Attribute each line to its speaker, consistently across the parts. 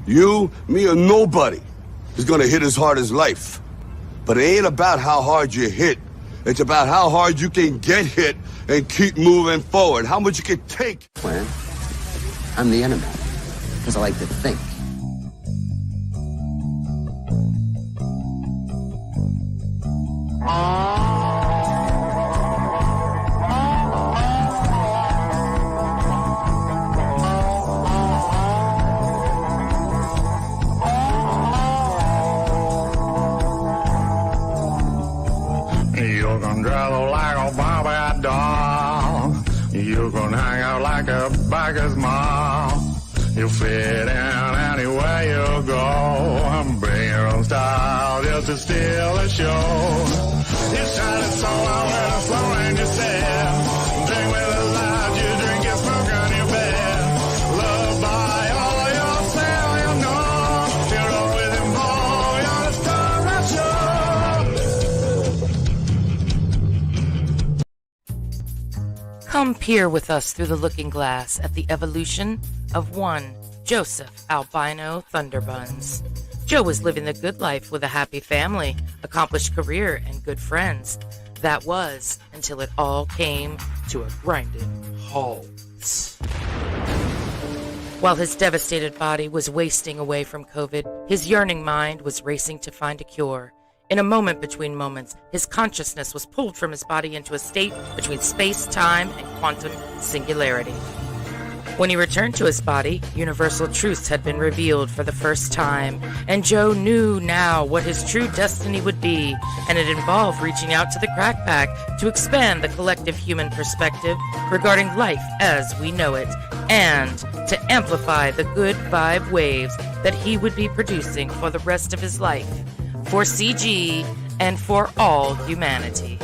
Speaker 1: You, me, or nobody is gonna hit as hard as life. But it ain't about how hard you hit. It's about how hard you can get hit and keep moving forward. How much you can take.
Speaker 2: Plan. I'm the enemy. Because I like to think.
Speaker 3: You can travel like a Bobby doll. You can hang out like a biker's mom. You fit in anywhere you go. Bring your own style just to steal the show. You shine it so out with a flow and you said, drink with a light, you drink and smoke on your bed. Love by all yourself, you know. You're always involved, you're the star of the show.
Speaker 4: Come peer with us through the looking glass at the evolution of one Joseph Albino Thunderbuns. Joe was living the good life with a happy family, accomplished career, and good friends. That was until it all came to a grinding halt. While his devastated body was wasting away from COVID, his yearning mind was racing to find a cure. In a moment between moments, his consciousness was pulled from his body into a state between space, time, and quantum singularity. When he returned to his body, universal truths had been revealed for the first time, and Joe knew now what his true destiny would be, and it involved reaching out to the Crack Pack to expand the collective human perspective regarding life as we know it, and to amplify the good vibe waves that he would be producing for the rest of his life, for CG and for all humanity.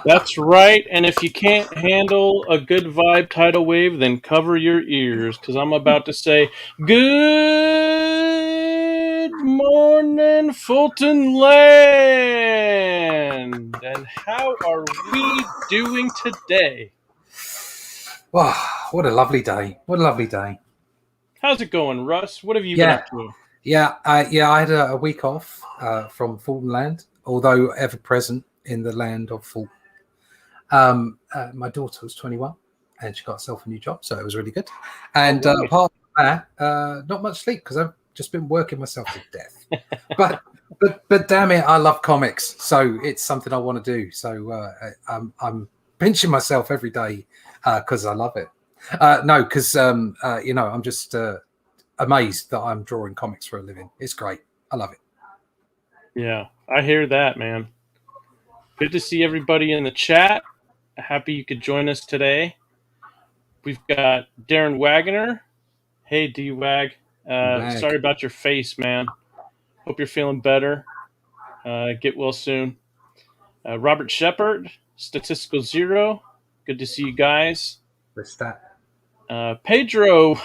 Speaker 5: That's right, and if you can't handle a good vibe tidal wave, then cover your ears, because I'm about to say, good morning, Fulton Land! And how are we doing today?
Speaker 6: Wow, what a lovely day. What a lovely day.
Speaker 5: How's it going, Russ? What have you been up to?
Speaker 6: I had a week off from Fulton Land, although ever present in the land of Fulton. My daughter was 21 and she got herself a new job, so it was really good. And apart from that, not much sleep because I've just been working myself to death. but damn it, I love comics, so it's something I want to do. So I'm pinching myself every day because I love it. Because I'm just amazed that I'm drawing comics for a living. It's great. I love it.
Speaker 5: Yeah, I hear that, man. Good to see everybody in the chat. Happy you could join us today. We've got Darren Wagoner. Hey, D-Wag. Sorry about your face, man. Hope you're feeling better. Get well soon. Robert Shepard, Statistical Zero. Good to see you guys.
Speaker 6: What's that?
Speaker 5: Pedro.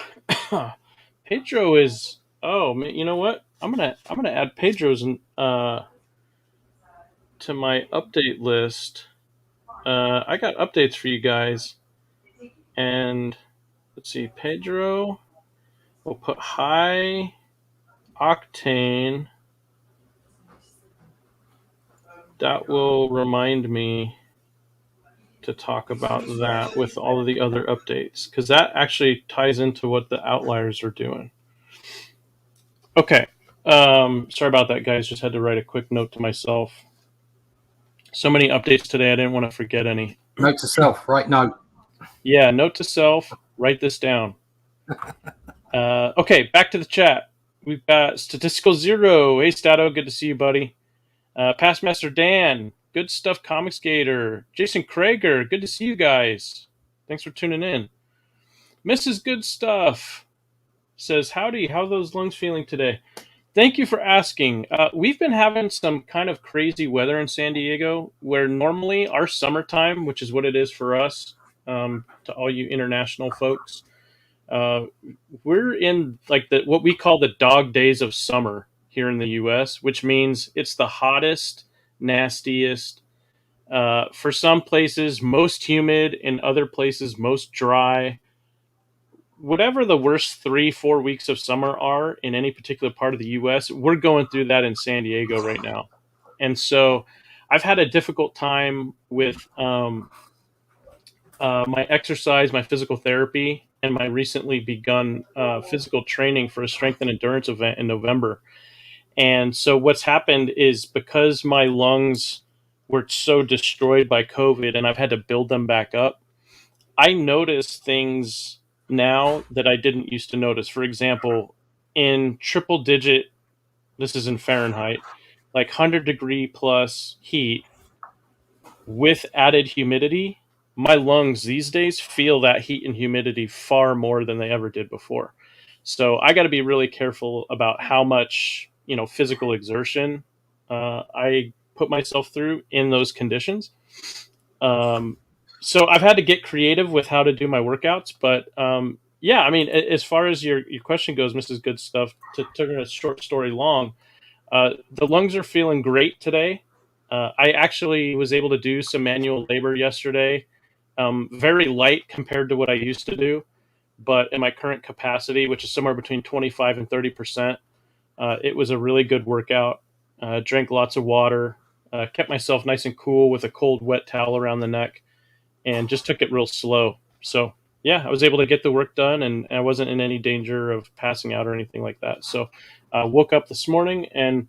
Speaker 5: Pedro is. Oh, man, you know what? I'm gonna add Pedro's to my update list. I got updates for you guys, and let's see, Pedro. We'll put high octane. That will remind me to talk about that with all of the other updates, because that actually ties into what the Outliers are doing. Okay. Sorry about that, guys. Just had to write a quick note to myself. So many updates today, I didn't want to forget any.
Speaker 6: Note to self, right? Note.
Speaker 5: Yeah, note to self, write this down. Okay, back to the chat. We've got Statistical Zero. Hey, Stato, good to see you, buddy. Pastmaster Dan, good stuff, Comics Gator. Jason Krager, good to see you guys. Thanks for tuning in. Mrs. Good Stuff says, howdy, how are those lungs feeling today? Thank you for asking. We've been having some kind of crazy weather in San Diego, where normally our summertime, which is what it is for us, to all you international folks, we're in like what we call the dog days of summer here in the U.S., which means it's the hottest nastiest. For some places, most humid. In other places, most dry. Whatever the worst 3-4 weeks of summer are in any particular part of the U.S., we're going through that in San Diego right now. And so I've had a difficult time with my exercise, my physical therapy, and my recently begun physical training for a strength and endurance event in November. And so what's happened is, because my lungs were so destroyed by COVID and I've had to build them back up, I notice things now that I didn't used to notice. For example, in triple digit, this is in Fahrenheit, like 100-degree plus heat with added humidity, my lungs these days feel that heat and humidity far more than they ever did before. So I got to be really careful about how much, physical exertion I put myself through in those conditions. So I've had to get creative with how to do my workouts, but yeah, I mean, as far as your question goes, Mrs. Good Stuff, to turn a short story long, the lungs are feeling great today. I actually was able to do some manual labor yesterday, very light compared to what I used to do, but in my current capacity, which is somewhere between 25 and 30%, it was a really good workout. Drank lots of water, kept myself nice and cool with a cold, wet towel around the neck, and just took it real slow. So yeah, I was able to get the work done, and I wasn't in any danger of passing out or anything like that. So woke up this morning, and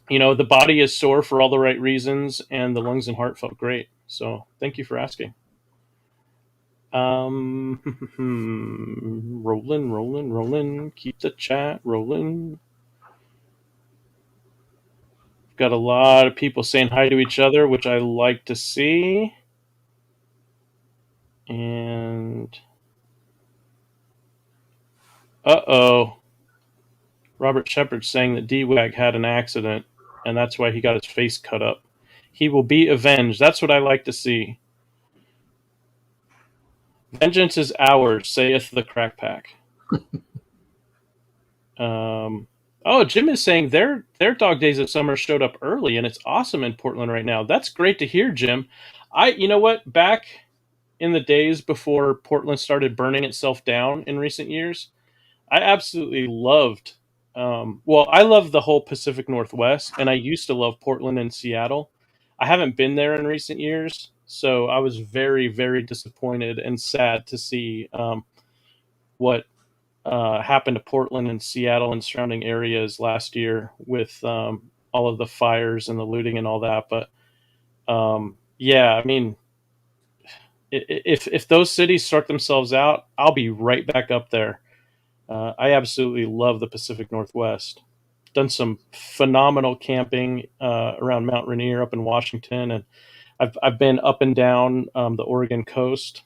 Speaker 5: the body is sore for all the right reasons, and the lungs and heart felt great. So thank you for asking. Rolling. Keep the chat rolling. Got a lot of people saying hi to each other, which I like to see. And Robert Shepard saying that D-Wag had an accident, and that's why he got his face cut up. He will be avenged. That's what I like to see. Vengeance is ours, saith the crack pack. Jim is saying their Dog Days of Summer showed up early, and it's awesome in Portland right now. That's great to hear, Jim. You know what? Back in the days before Portland started burning itself down in recent years, I absolutely loved. I love the whole Pacific Northwest, and I used to love Portland and Seattle. I haven't been there in recent years, so I was very, very disappointed and sad to see what happened to Portland and Seattle and surrounding areas last year with all of the fires and the looting and all that. But yeah, I mean, if those cities sort themselves out, I'll be right back up there. I absolutely love the Pacific Northwest. Done some phenomenal camping around Mount Rainier up in Washington, and I've been up and down the Oregon coast.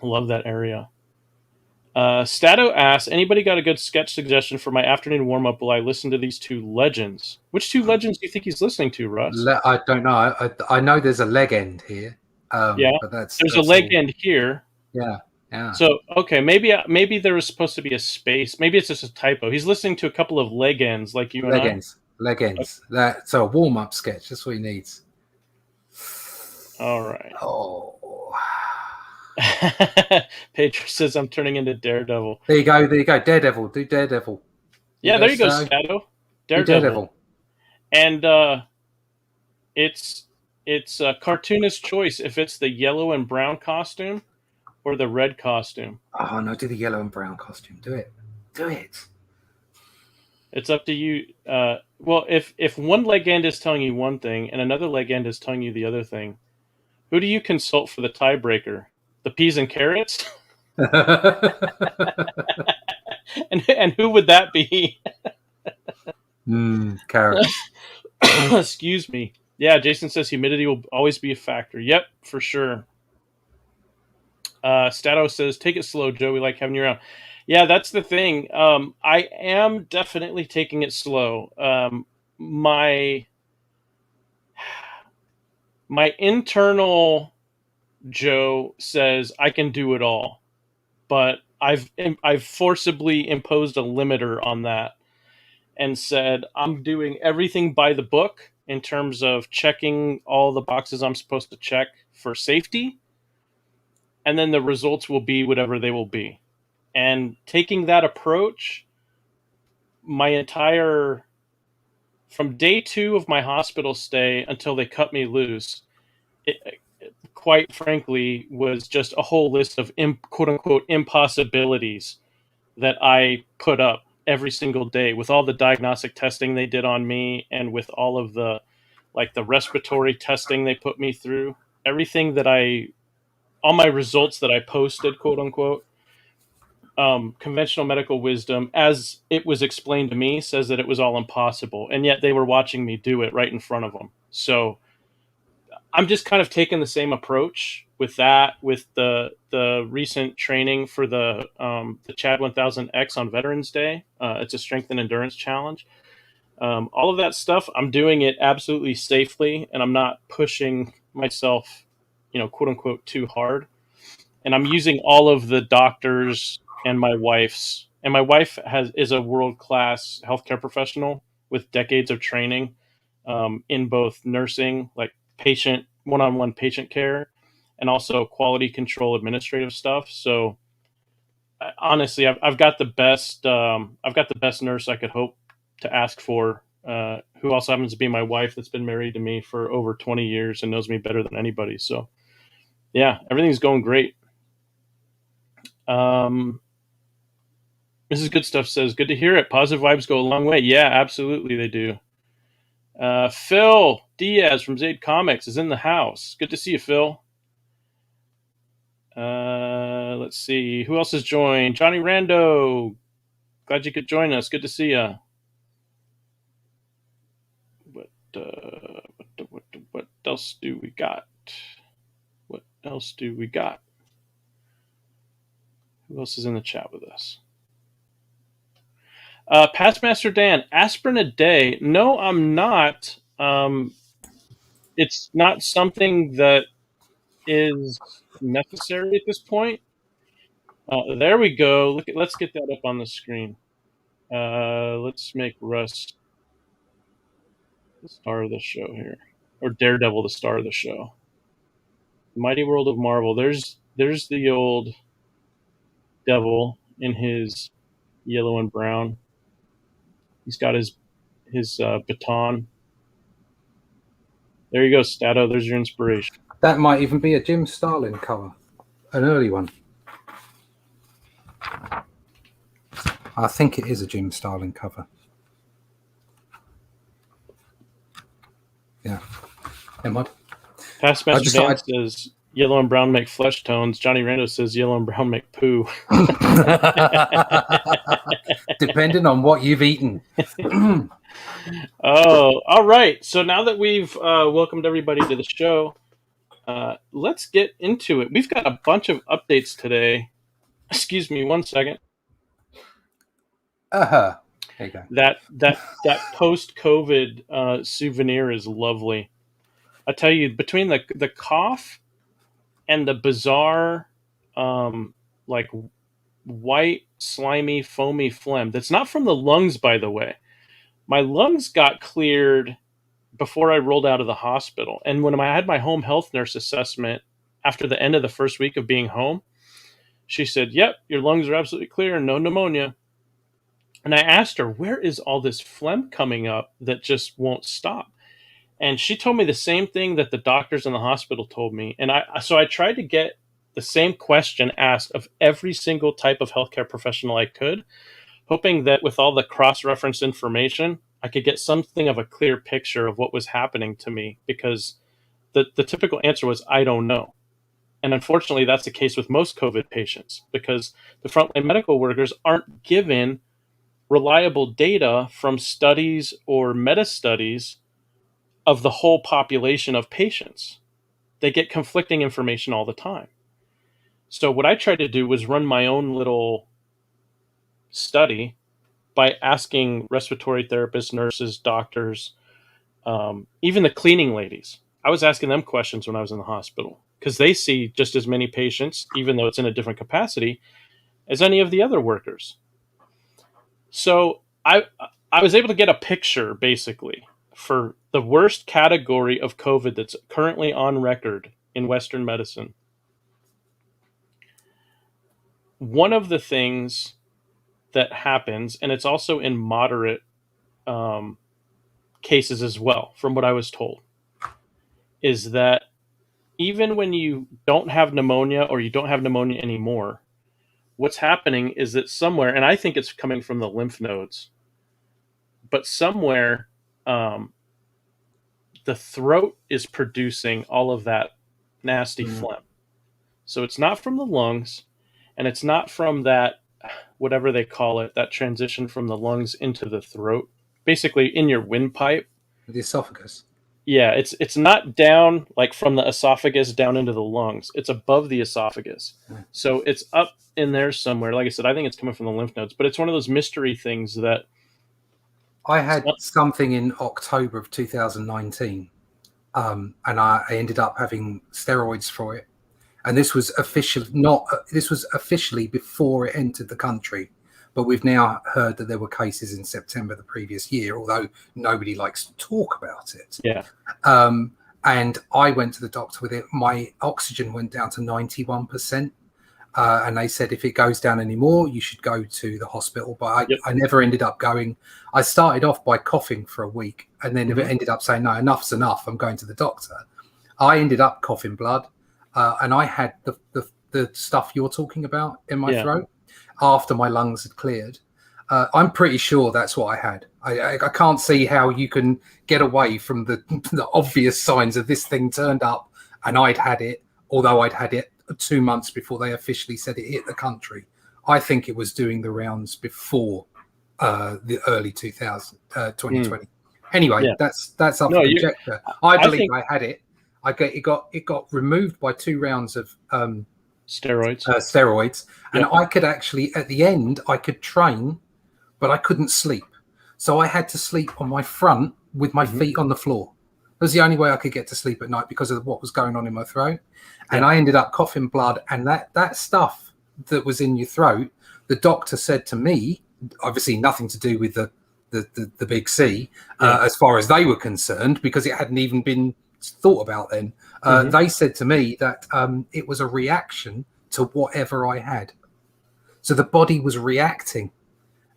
Speaker 5: Love that area. Stato asks, anybody got a good sketch suggestion for my afternoon warm-up while I listen to these two legends? Which two legends do you think he's listening to, Russ?
Speaker 6: I don't know. I know there's a leg end here.
Speaker 5: Yeah,
Speaker 6: but there's
Speaker 5: a leg end here.
Speaker 6: Yeah.
Speaker 5: So, okay, maybe there was supposed to be a space. Maybe it's just a typo. He's listening to a couple of leg ends, like you and I.
Speaker 6: Leg ends. So a warm-up sketch. That's what he needs.
Speaker 5: All right.
Speaker 6: Oh.
Speaker 5: Pedro says I'm turning into Daredevil.
Speaker 6: There you go. Daredevil. Do Daredevil.
Speaker 5: Yeah, there you go, Stato. Daredevil. And it's a cartoonist choice if it's the yellow and brown costume or the red costume.
Speaker 6: Oh no, do the yellow and brown costume. Do it.
Speaker 5: It's up to you. Well, if one leg end is telling you one thing and another leg end is telling you the other thing, who do you consult for the tiebreaker? The peas and carrots? and who would that be?
Speaker 6: Carrots.
Speaker 5: Excuse me. Yeah, Jason says humidity will always be a factor. Yep, for sure. Stato says, take it slow, Joe. We like having you around. Yeah, that's the thing. I am definitely taking it slow. My internal Joe says I can do it all, but I've forcibly imposed a limiter on that and said I'm doing everything by the book in terms of checking all the boxes I'm supposed to check for safety, and then the results will be whatever they will be. And taking that approach, from day 2 of my hospital stay until they cut me loose, it quite frankly was just a whole list of quote unquote impossibilities that I put up every single day, with all the diagnostic testing they did on me, and with all of the respiratory testing they put me through. Everything that all my results that I posted, quote unquote, conventional medical wisdom, as it was explained to me, says that it was all impossible, and yet they were watching me do it right in front of them. So I'm just kind of taking the same approach with that, with the recent training for the Chad 1000X on Veterans Day. It's a strength and endurance challenge. All of that stuff, I'm doing it absolutely safely, and I'm not pushing myself, quote unquote, too hard. And I'm using all of the doctors and my wife's. And my wife is a world-class healthcare professional with decades of training in both nursing, like one-on-one patient care, and also quality control administrative stuff. So honestly, I've got the best nurse I could hope to ask for, who also happens to be my wife, that's been married to me for over 20 years and knows me better than anybody. So yeah, everything's going great. Mrs. Good Stuff says, good to hear it. Positive vibes go a long way. Yeah, absolutely they do. Phil Diaz from Zade Comics is in the house. Good to see you, Phil. Let's see. Who else has joined? Johnny Rando. Glad you could join us. Good to see you. What else do we got? What else do we got? Who else is in the chat with us? Past Master Dan, aspirin a day. No, I'm not. It's not something that is necessary at this point. There we go. Let's get that up on the screen. Let's make Russ the star of the show here, or Daredevil the star of the show. Mighty World of Marvel. There's the old devil in his yellow and brown. He's got his baton. There you go, Stato. There's your inspiration.
Speaker 6: That might even be a Jim Starlin cover, an early one. I think it is a Jim Starlin cover. Yeah. Am I?
Speaker 5: Past Master Dan says yellow and brown make flesh tones. Johnny Rando says yellow and brown make poo.
Speaker 6: Depending on what you've eaten.
Speaker 5: Oh, all right. So now that we've welcomed everybody to the show, let's get into it. We've got a bunch of updates today. Excuse me, one second.
Speaker 6: There you go.
Speaker 5: That post-COVID souvenir is lovely. I tell you, between the cough and the bizarre, like white, slimy, foamy phlegm. That's not from the lungs, by the way. My lungs got cleared before I rolled out of the hospital. And when I had my home health nurse assessment after the end of the first week of being home, she said, yep, your lungs are absolutely clear, no pneumonia. And I asked her, where is all this phlegm coming up that just won't stop? And she told me the same thing that the doctors in the hospital told me. And so I tried to get the same question asked of every single type of healthcare professional I could, hoping that with all the cross-reference information, I could get something of a clear picture of what was happening to me, because the typical answer was, I don't know. And unfortunately, that's the case with most COVID patients, because the frontline medical workers aren't given reliable data from studies or meta-studies of the whole population of patients. They get conflicting information all the time. So what I tried to do was run my own little study by asking respiratory therapists, nurses, doctors, even the cleaning ladies. I was asking them questions when I was in the hospital, because they see just as many patients, even though it's in a different capacity, as any of the other workers. So I was able to get a picture, basically, for the worst category of COVID that's currently on record in Western medicine. One of the things that happens, and it's also in moderate cases as well, from what I was told, is that even when you don't have pneumonia or you don't have pneumonia anymore, what's happening is that somewhere, and I think it's coming from the lymph nodes, but somewhere the throat is producing all of that nasty phlegm. So it's not from the lungs, and it's not from that, whatever they call it, that transition from the lungs into the throat, basically in your windpipe.
Speaker 6: The esophagus.
Speaker 5: Yeah, it's not down like from the esophagus down into the lungs. It's above the esophagus. So it's up in there somewhere. Like I said, I think it's coming from the lymph nodes, but it's one of those mystery things that
Speaker 6: I had something in October of 2019, and I ended up having steroids for it. And this was officially before it entered the country, but we've now heard that there were cases in September the previous year, although nobody likes to talk about it.
Speaker 5: Yeah.
Speaker 6: And I went to the doctor with it. My oxygen went down to 91%. And they said, if it goes down anymore, you should go to the hospital. But I never ended up going. I started off by coughing for a week, and then ended up saying, no, enough's enough. I'm going to the doctor. I ended up coughing blood. And I had the stuff you're talking about in my throat after my lungs had cleared. I'm pretty sure that's what I had. I can't see how you can get away from the obvious signs of this thing turned up and I'd had it, although I'd had it 2 months before they officially said it hit the country. I think it was doing the rounds before the early 2020. Anyway, that's up for conjecture. I believe I had it. It got removed by 2 rounds of steroids, and I could actually, at the end, I could train, but I couldn't sleep. So I had to sleep on my front with my feet on the floor. It was the only way I could get to sleep at night because of what was going on in my throat. And I ended up coughing blood, and that stuff that was in your throat, the doctor said to me, obviously nothing to do with the big C, as far as they were concerned, because it hadn't even been thought about then. They said to me that it was a reaction to whatever I had. So the body was reacting,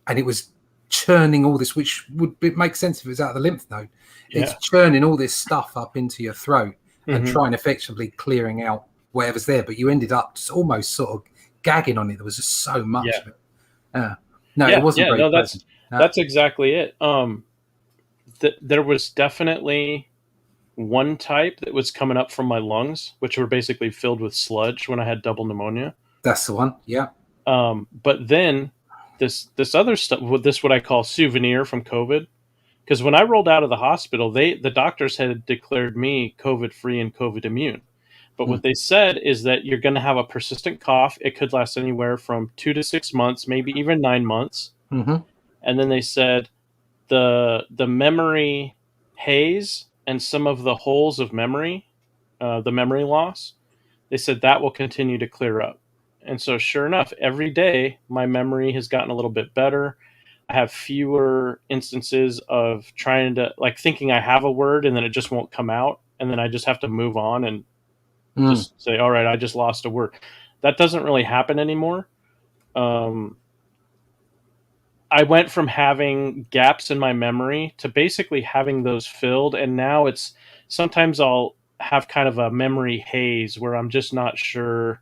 Speaker 6: and it was churning all this, which would make sense if it was out of the lymph node. It's churning all this stuff up into your throat and trying effectively clearing out whatever's there. But you ended up just almost sort of gagging on it. There was just so much of it. It wasn't very pleasant.
Speaker 5: That's exactly it. There was definitely one type that was coming up from my lungs, which were basically filled with sludge when I had double pneumonia.
Speaker 6: That's the one. Yeah.
Speaker 5: But then this other stuff, what I call souvenir from COVID, because when I rolled out of the hospital, the doctors had declared me COVID free and COVID immune. But what they said is that you're going to have a persistent cough. It could last anywhere from 2 to 6 months, maybe even 9 months. And then they said the memory haze and some of the holes of memory, the memory loss, they said that will continue to clear up. And so sure enough, every day my memory has gotten a little bit better. I have fewer instances of trying to, like, thinking I have a word and then it just won't come out. And then I just have to move on and just say, all right, I just lost a word. That doesn't really happen anymore. I went from having gaps in my memory to basically having those filled. And now it's sometimes I'll have kind of a memory haze where I'm just not sure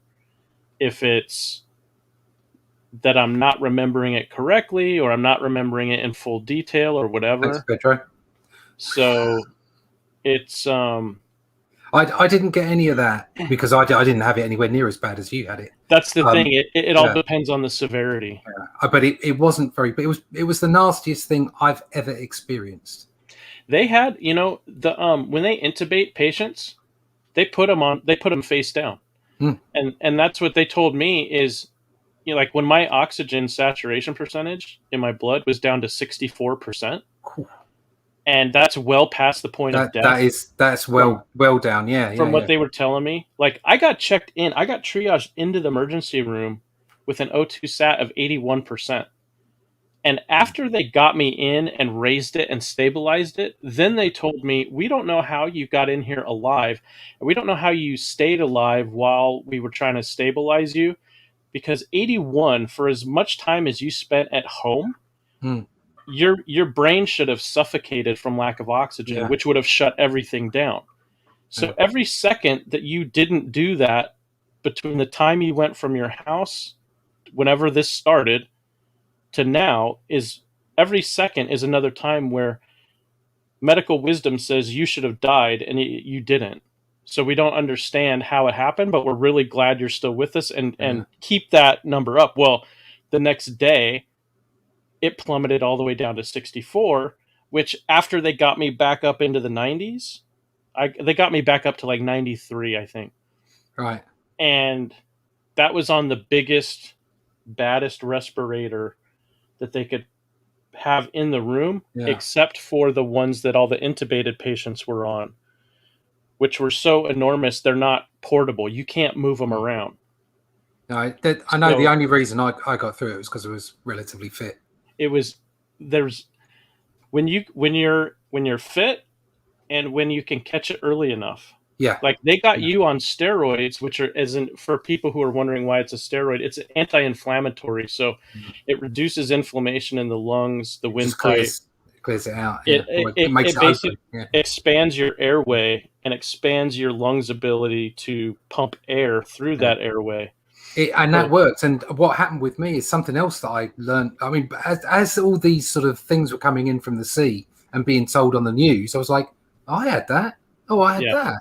Speaker 5: if it's that I'm not remembering it correctly or I'm not remembering it in full detail or whatever.
Speaker 6: That's good, right?
Speaker 5: So it's
Speaker 6: I didn't get any of that because I didn't have it anywhere near as bad as you had it.
Speaker 5: That's the thing. It all depends on the severity.
Speaker 6: But it wasn't very. It was the nastiest thing I've ever experienced.
Speaker 5: They had, when they intubate patients, they put them face down, and that's what they told me is, like when my oxygen saturation percentage in my blood was down to 64%. And that's well past the point of death. That's well
Speaker 6: down, yeah.
Speaker 5: From what they were telling me. Like, I got checked in. I got triaged into the emergency room with an O2 sat of 81%. And after they got me in and raised it and stabilized it, then they told me, we don't know how you got in here alive. And we don't know how you stayed alive while we were trying to stabilize you. Because 81, for as much time as you spent at home, your brain should have suffocated from lack of oxygen, which would have shut everything down. So every second that you didn't do that, between the time you went from your house, whenever this started, to now, is every second is another time where medical wisdom says you should have died and you didn't. So we don't understand how it happened, but we're really glad you're still with us, and keep that number up. Well, the next day, it plummeted all the way down to 64, which after they got me back up into the 90s, they got me back up to like 93, I think.
Speaker 6: Right.
Speaker 5: And that was on the biggest, baddest respirator that they could have in the room, except for the ones that all the intubated patients were on, which were so enormous, they're not portable. You can't move them around.
Speaker 6: No, I know the only reason I got through it was because I was relatively fit.
Speaker 5: It was when you're fit and when you can catch it early enough.
Speaker 6: Yeah.
Speaker 5: Like they got you on steroids, which isn't, for people who are wondering why it's a steroid, it's anti-inflammatory. So it reduces inflammation in the lungs, the windpipe.
Speaker 6: Clears it out.
Speaker 5: It
Speaker 6: makes it
Speaker 5: basically
Speaker 6: open.
Speaker 5: expands your airway and expands your lungs' ability to pump air through that airway.
Speaker 6: That worked. And what happened with me is something else that I learned. I mean, as all these sort of things were coming in from the sea and being told on the news, I was like, oh, I had that. Oh, I had that.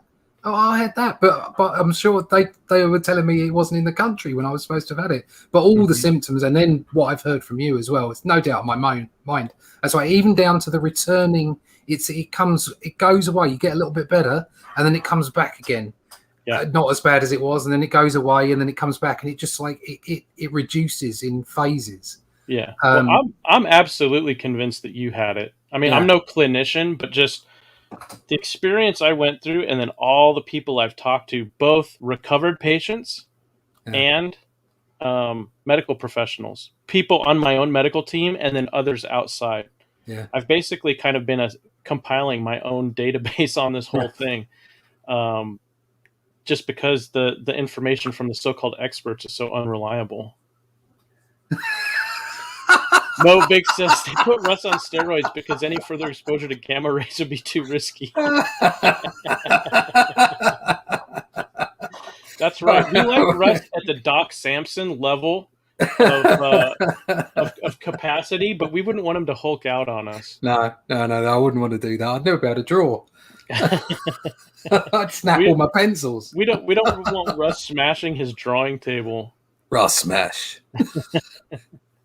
Speaker 6: Oh, I had that. But I'm sure they were telling me it wasn't in the country when I was supposed to have had it. But all the symptoms, and then what I've heard from you as well, it's no doubt in my mind. That's why even down to the returning, it goes away. You get a little bit better, and then it comes back again. Yeah. Not as bad as it was, and then it goes away, and then it comes back, and it just like it reduces in phases.
Speaker 5: Yeah, well, I'm absolutely convinced that you had it. I mean, I'm no clinician, but just the experience I went through, and then all the people I've talked to, both recovered patients and medical professionals, people on my own medical team, and then others outside.
Speaker 6: Yeah,
Speaker 5: I've basically kind of been compiling my own database on this whole thing. Just because the information from the so-called experts is so unreliable. Mo Big says they put Russ on steroids because any further exposure to gamma rays would be too risky. That's right. We like Russ at the Doc Samson level of capacity, but we wouldn't want him to Hulk out on us.
Speaker 6: No, I wouldn't want to do that. I'd never be able to draw. I'd snap all my pencils.
Speaker 5: We don't want Russ smashing his drawing table.
Speaker 6: Russ smash.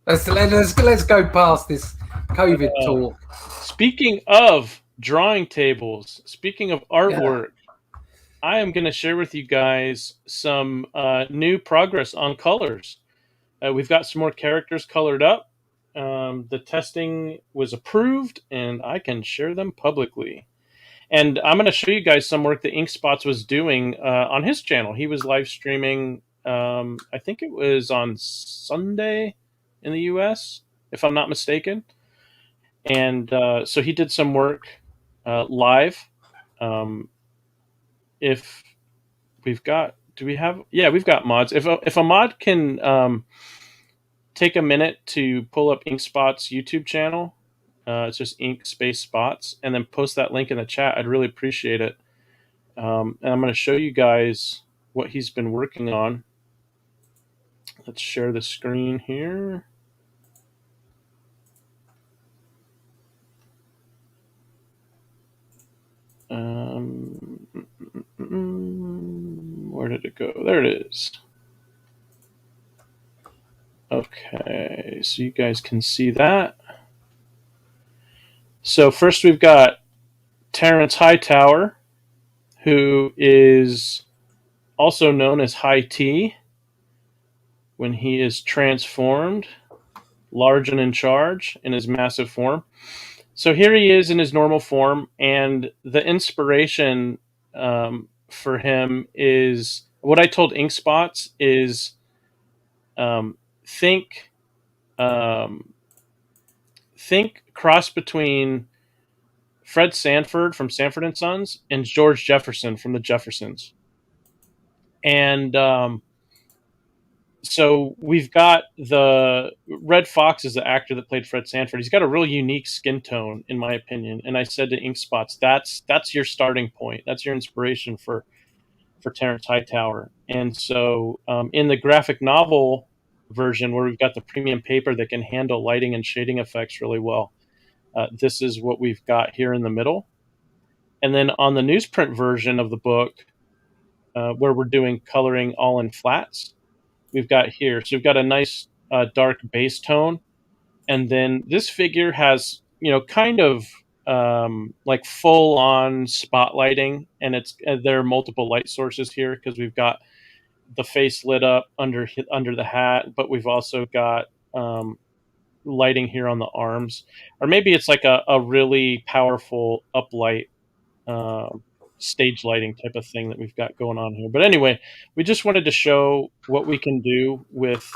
Speaker 6: Let's go past this COVID talk.
Speaker 5: Speaking of drawing tables, speaking of artwork, I am going to share with you guys some new progress on colors. We've got some more characters colored up. The testing was approved, and I can share them publicly. And I'm going to show you guys some work that InkSpots was doing on his channel. He was live streaming, I think it was on Sunday in the US, if I'm not mistaken. And so he did some work live. If we've got, we've got mods. If a mod can take a minute to pull up InkSpots' YouTube channel, it's just ink space spots, and then post that link in the chat, I'd really appreciate it. And I'm going to show you guys what he's been working on. Let's share the screen here. Where did it go? There it is. Okay, so you guys can see that. So first we've got Terrence Hightower, who is also known as High T when he is transformed, large and in charge in his massive form. So here he is in his normal form, and the inspiration for him is what I told InkSpots is think think cross between Fred Sanford from Sanford and Sons and George Jefferson from the Jeffersons. And so we've got the Red Fox is the actor that played Fred Sanford. He's got a real unique skin tone, in my opinion. And I said to Ink Spots, that's your starting point. That's your inspiration for Terrence Hightower. And so in the graphic novel version, where we've got the premium paper that can handle lighting and shading effects really well, this is what we've got here in the middle. And then on the newsprint version of the book, where we're doing coloring all in flats, we've got here. So we've got a nice dark base tone. And then this figure has, kind of like full on spotlighting. And there are multiple light sources here because we've got the face lit up under the hat, but we've also got lighting here on the arms. Or maybe it's like a really powerful uplight stage lighting type of thing that we've got going on here. But anyway, we just wanted to show what we can do with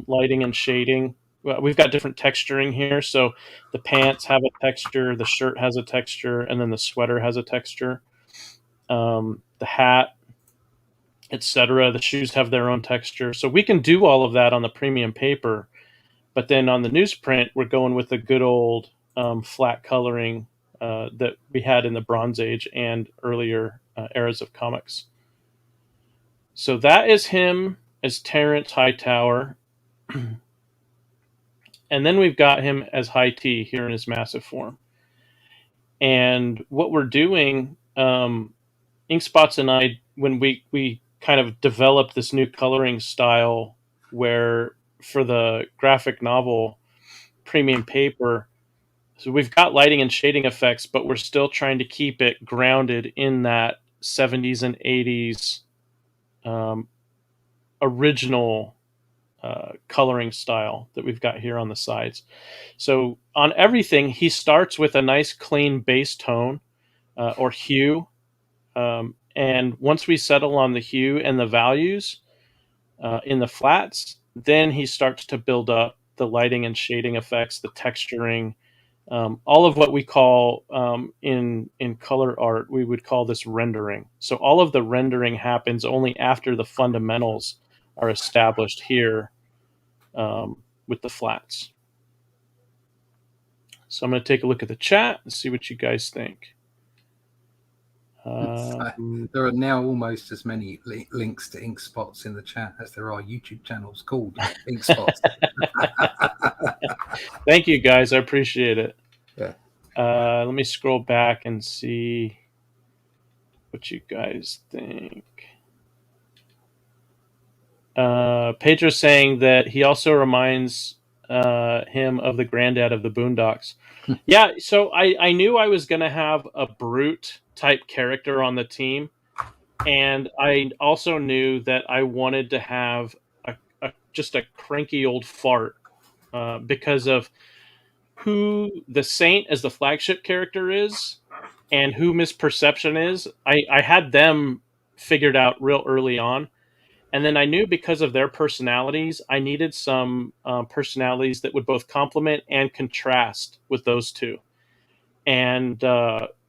Speaker 5: lighting and shading. We've got different texturing here. So the pants have a texture, the shirt has a texture, and then the sweater has a texture. The hat, etc. The shoes have their own texture. So we can do all of that on the premium paper. But then on the newsprint, we're going with the good old flat coloring that we had in the Bronze Age and earlier eras of comics. So that is him as Terrence Hightower. And then we've got him as High T here in his massive form. And what we're doing, Ink Spots and I, when we kind of developed this new coloring style where for the graphic novel premium paper, so we've got lighting and shading effects, but we're still trying to keep it grounded in that 70s and 80s original coloring style that we've got here on the sides. So on everything, he starts with a nice clean base tone or hue. And once we settle on the hue and the values in the flats, then he starts to build up the lighting and shading effects, the texturing, all of what we call in color art, we would call this rendering. So all of the rendering happens only after the fundamentals are established here with the flats. So I'm going to take a look at the chat and see what you guys think.
Speaker 6: There are now almost as many links to Ink Spots in the chat as there are YouTube channels called Ink Spots.
Speaker 5: Thank you, guys. I appreciate it.
Speaker 6: Yeah.
Speaker 5: Let me scroll back and see what you guys think. Pedro's saying that he also reminds him of the granddad of the Boondocks. Yeah, so I knew I was going to have a brute type character on the team, and I also knew that I wanted to have just a cranky old fart because of who the Saint as the flagship character is and who Misperception is. I had them figured out real early on. And then I knew because of their personalities, I needed some personalities that would both complement and contrast with those two. And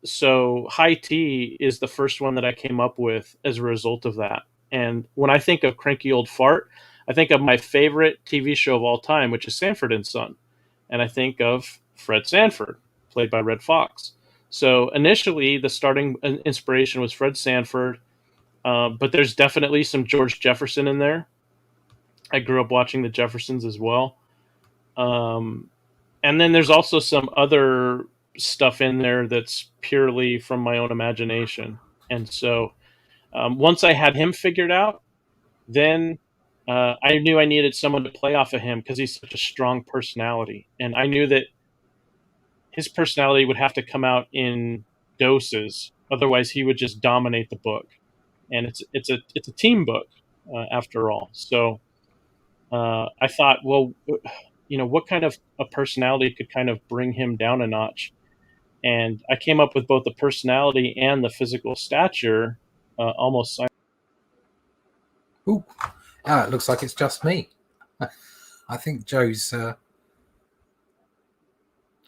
Speaker 5: so High T is the first one that I came up with as a result of that. And when I think of Cranky Old Fart, I think of my favorite TV show of all time, which is Sanford and Son. And I think of Fred Sanford, played by Red Fox. So initially, the starting inspiration was Fred Sanford. But there's definitely some George Jefferson in there. I grew up watching the Jeffersons as well. And then there's also some other stuff in there that's purely from my own imagination. And so once I had him figured out, then I knew I needed someone to play off of him because he's such a strong personality. And I knew that his personality would have to come out in doses. Otherwise, he would just dominate the book. And it's a team book after all. So I thought, well, what kind of a personality could kind of bring him down a notch? And I came up with both the personality and the physical stature almost.
Speaker 6: Ooh, it looks like it's just me. I think Joe's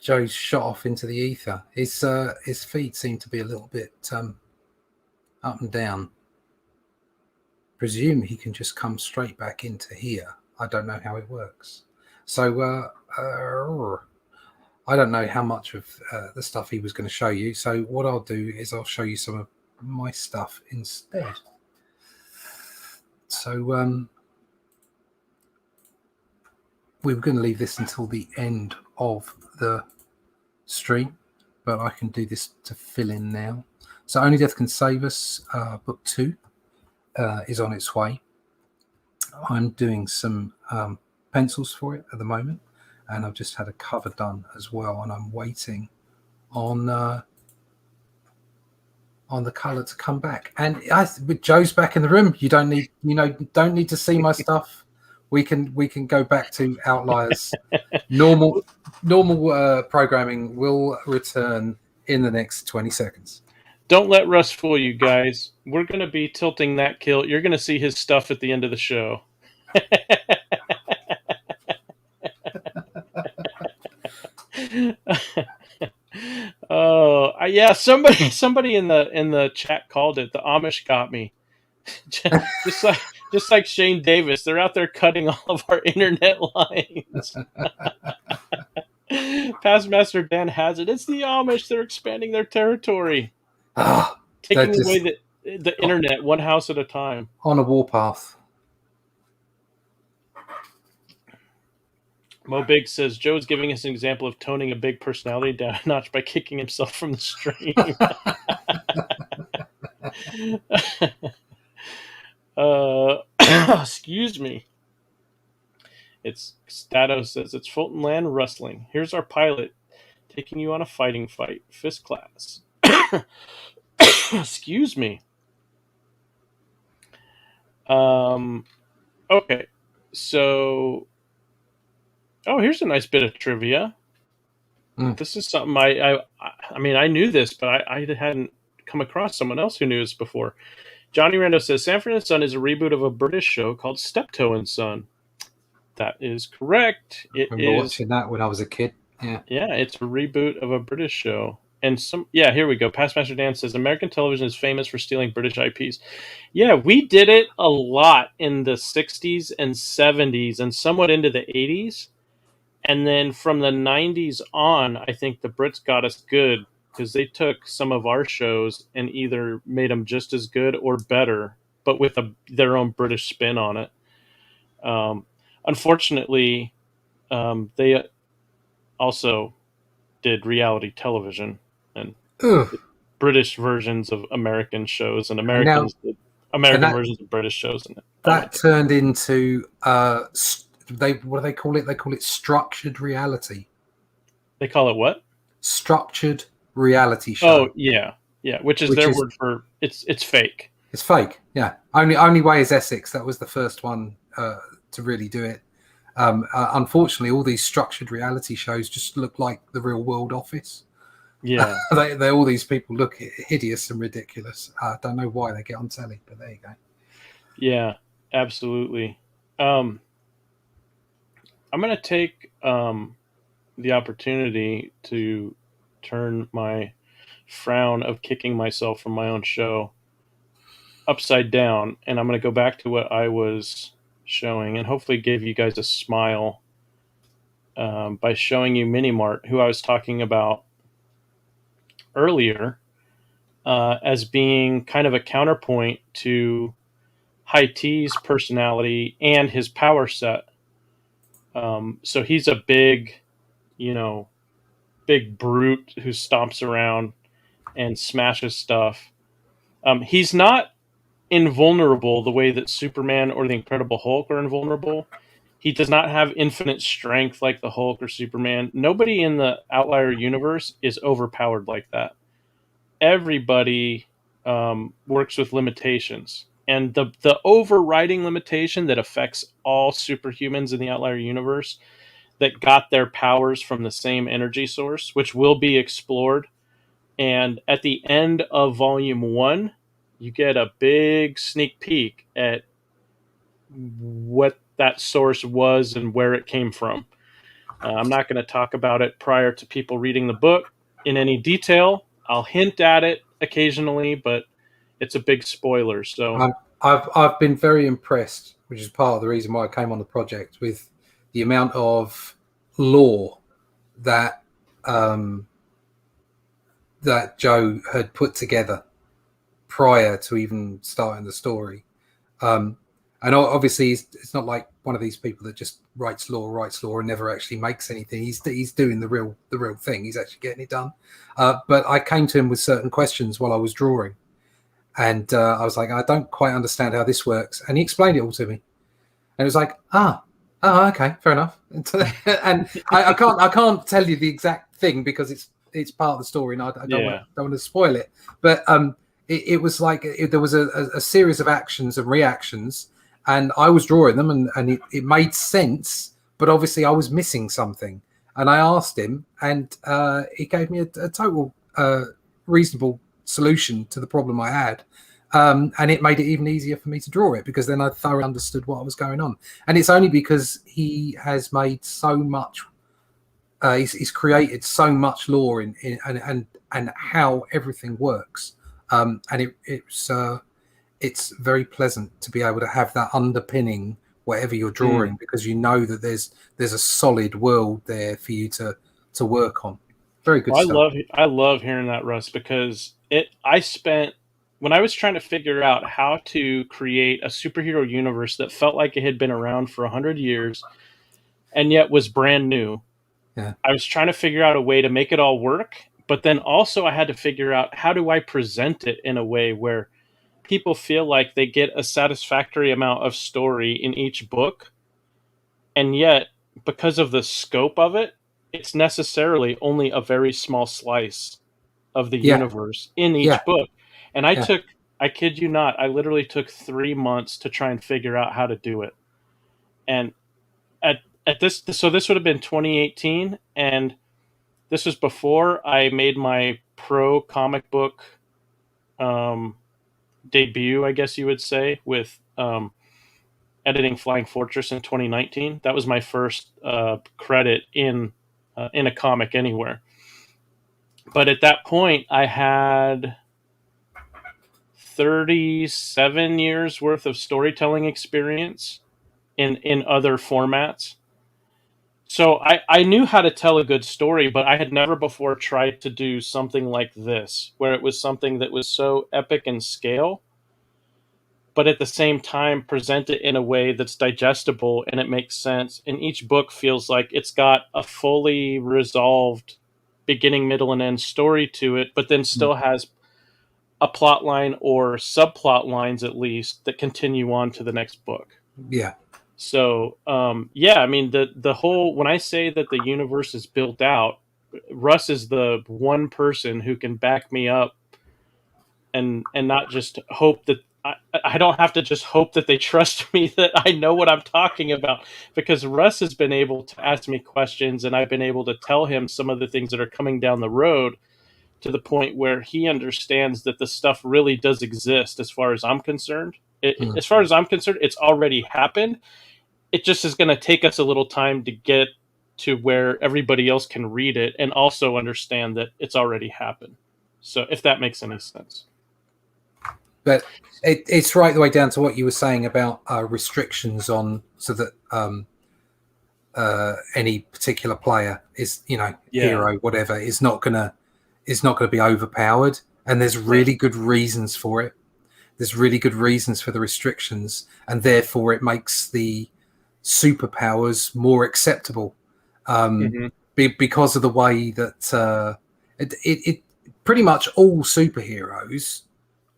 Speaker 6: Joe's shot off into the ether. His feet seem to be a little bit up and down. Presume he can just come straight back into here. I don't know how it works. So I don't know how much of the stuff he was going to show you. So what I'll do is I'll show you some of my stuff instead. So we were going to leave this until the end of the stream, but I can do this to fill in now. So Only Death Can Save Us, book 2 is on its way. I'm doing some pencils for it at the moment, and I've just had a cover done as well, and I'm waiting on the color to come back. And with Joe's back in the room, you don't need to see my stuff. We can go back to Outliers. Normal programming will return in the next 20 seconds.
Speaker 5: Don't let Russ fool you guys. We're going to be tilting that kilt. You're going to see his stuff at the end of the show. Oh, yeah. Somebody in the chat called it. The Amish got me. just like Shane Davis, they're out there cutting all of our internet lines. Past Master Dan has it. It's the Amish. They're expanding their territory, taking away the internet one house at a time.
Speaker 6: On a warpath.
Speaker 5: Mo Big says Joe's giving us an example of toning a big personality down a notch by kicking himself from the stream. Excuse me. It's Stato says it's Fulton Land Rustling. Here's our pilot taking you on a fighting fight, fist class. Excuse me. Okay, so here's a nice bit of trivia. This is something I mean I knew this, but I hadn't come across someone else who knew this before. Johnny Rando says Sanford and Son is a reboot of a British show called Steptoe and Son. That is correct.
Speaker 6: I remember watching that when I was a kid. Yeah,
Speaker 5: it's a reboot of a British show. And here we go. Past Master Dan says American television is famous for stealing British IPs. Yeah, we did it a lot in the 60s and 70s and somewhat into the 80s. And then from the 90s on, I think the Brits got us good because they took some of our shows and either made them just as good or better, but with their own British spin on it. Unfortunately, they also did reality television and British versions of American shows, and American versions of British shows. And
Speaker 6: that turned into what do they call it? They call it structured reality.
Speaker 5: They call it what?
Speaker 6: Structured reality show.
Speaker 5: Oh yeah, which is their word for it's fake.
Speaker 6: It's fake. Yeah, only way is Essex. That was the first one to really do it. Unfortunately, all these structured reality shows just look like the Real World Office.
Speaker 5: Yeah,
Speaker 6: they all these people look hideous and ridiculous. I don't know why they get on telly, but there you go.
Speaker 5: Yeah, absolutely. I'm going to take the opportunity to turn my frown of kicking myself from my own show upside down, and I'm going to go back to what I was showing and hopefully give you guys a smile by showing you Minimart, who I was talking about earlier as being kind of a counterpoint to High T's personality and his power set. So he's a big brute who stomps around and smashes stuff. He's not invulnerable the way that Superman or the Incredible Hulk are invulnerable. He does not have infinite strength like the Hulk or Superman. Nobody in the Outlier universe is overpowered like that. Everybody works with limitations. And the overriding limitation that affects all superhumans in the Outlier universe that got their powers from the same energy source, which will be explored. And at the end of Volume 1, you get a big sneak peek at what that source was and where it came from. I'm not going to talk about it prior to people reading the book in any detail. I'll hint at it occasionally, but it's a big spoiler. So
Speaker 6: I've been very impressed, which is part of the reason why I came on the project, with the amount of lore that that Joe had put together prior to even starting the story. And obviously, it's not like one of these people that just writes lore, and never actually makes anything. He's doing the real thing. He's actually getting it done. But I came to him with certain questions while I was drawing, and I was like, I don't quite understand how this works. And he explained it all to me, and it was like, okay, fair enough. And I can't tell you the exact thing because it's part of the story, and I don't want to spoil it. But it was like there was a series of actions and reactions. And I was drawing them, and it made sense, but obviously I was missing something. And I asked him, and he gave me a total reasonable solution to the problem I had. And it made it even easier for me to draw it, because then I thoroughly understood what was going on. And it's only because he has made so much, he's created so much lore and how everything works. And it's very pleasant to be able to have that underpinning whatever you're drawing, because you know that there's a solid world there for you to work on. Very good stuff.
Speaker 5: I love hearing that, Russ, because when I was trying to figure out how to create a superhero universe that felt like it had been around for 100 years and yet was brand new.
Speaker 6: Yeah.
Speaker 5: I was trying to figure out a way to make it all work, but then also I had to figure out, how do I present it in a way where people feel like they get a satisfactory amount of story in each book, and yet because of the scope of it, it's necessarily only a very small slice of the universe in each book. And I kid you not, I literally took 3 months to try and figure out how to do it. And at this, so this would have been 2018, and this was before I made my pro comic book debut, I guess you would say, with editing Flying Fortress in 2019. That was my first credit in a comic anywhere. But at that point, I had 37 years worth of storytelling experience in other formats. So I knew how to tell a good story, but I had never before tried to do something like this, where it was something that was so epic in scale, but at the same time present it in a way that's digestible and it makes sense. And each book feels like it's got a fully resolved beginning, middle, and end story to it, but then still has a plot line or subplot lines, at least, that continue on to the next book.
Speaker 6: Yeah.
Speaker 5: So, I mean, the whole, when I say that the universe is built out, Russ is the one person who can back me up and not just hope that I don't have to just hope that they trust me, that I know what I'm talking about, because Russ has been able to ask me questions and I've been able to tell him some of the things that are coming down the road, to the point where he understands that the stuff really does exist. As far as I'm concerned, as far as I'm concerned, it's already happened. It just is going to take us a little time to get to where everybody else can read it and also understand that it's already happened. So if that makes any sense.
Speaker 6: But it's right the way down to what you were saying about restrictions on, so that any particular player is, hero, whatever, is not gonna be overpowered. And there's really good reasons for it. There's really good reasons for the restrictions, and therefore it makes the superpowers more acceptable, because of the way that it pretty much all superheroes,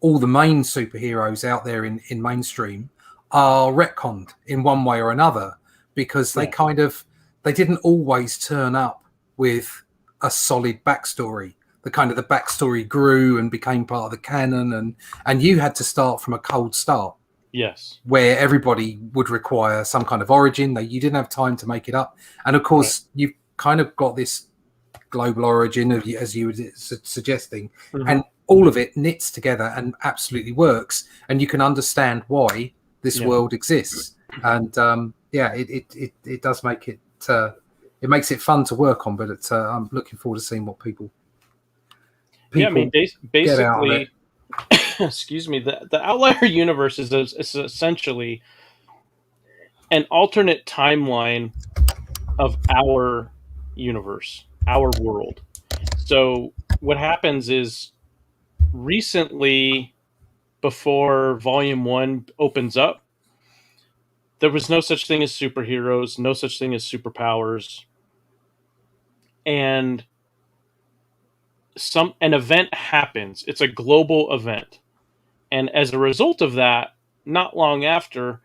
Speaker 6: all the main superheroes out there in mainstream, are retconned in one way or another, because they didn't always turn up with a solid backstory. The backstory grew and became part of the canon, and you had to start from a cold start.
Speaker 5: Yes.
Speaker 6: Where everybody would require some kind of origin. You didn't have time to make it up. And of course, you've kind of got this global origin, as you were suggesting, and all of it knits together and absolutely works. And you can understand why this world exists. And it does make it it makes it fun to work on. But it's, I'm looking forward to seeing what people
Speaker 5: yeah, I mean,
Speaker 6: get out of it.
Speaker 5: basically, excuse me, the Outlier universe is essentially an alternate timeline of our universe, our world. So what happens is recently, before Volume 1 opens up, there was no such thing as superheroes, no such thing as superpowers. And an event happens. It's a global event. And as a result of that, not long after,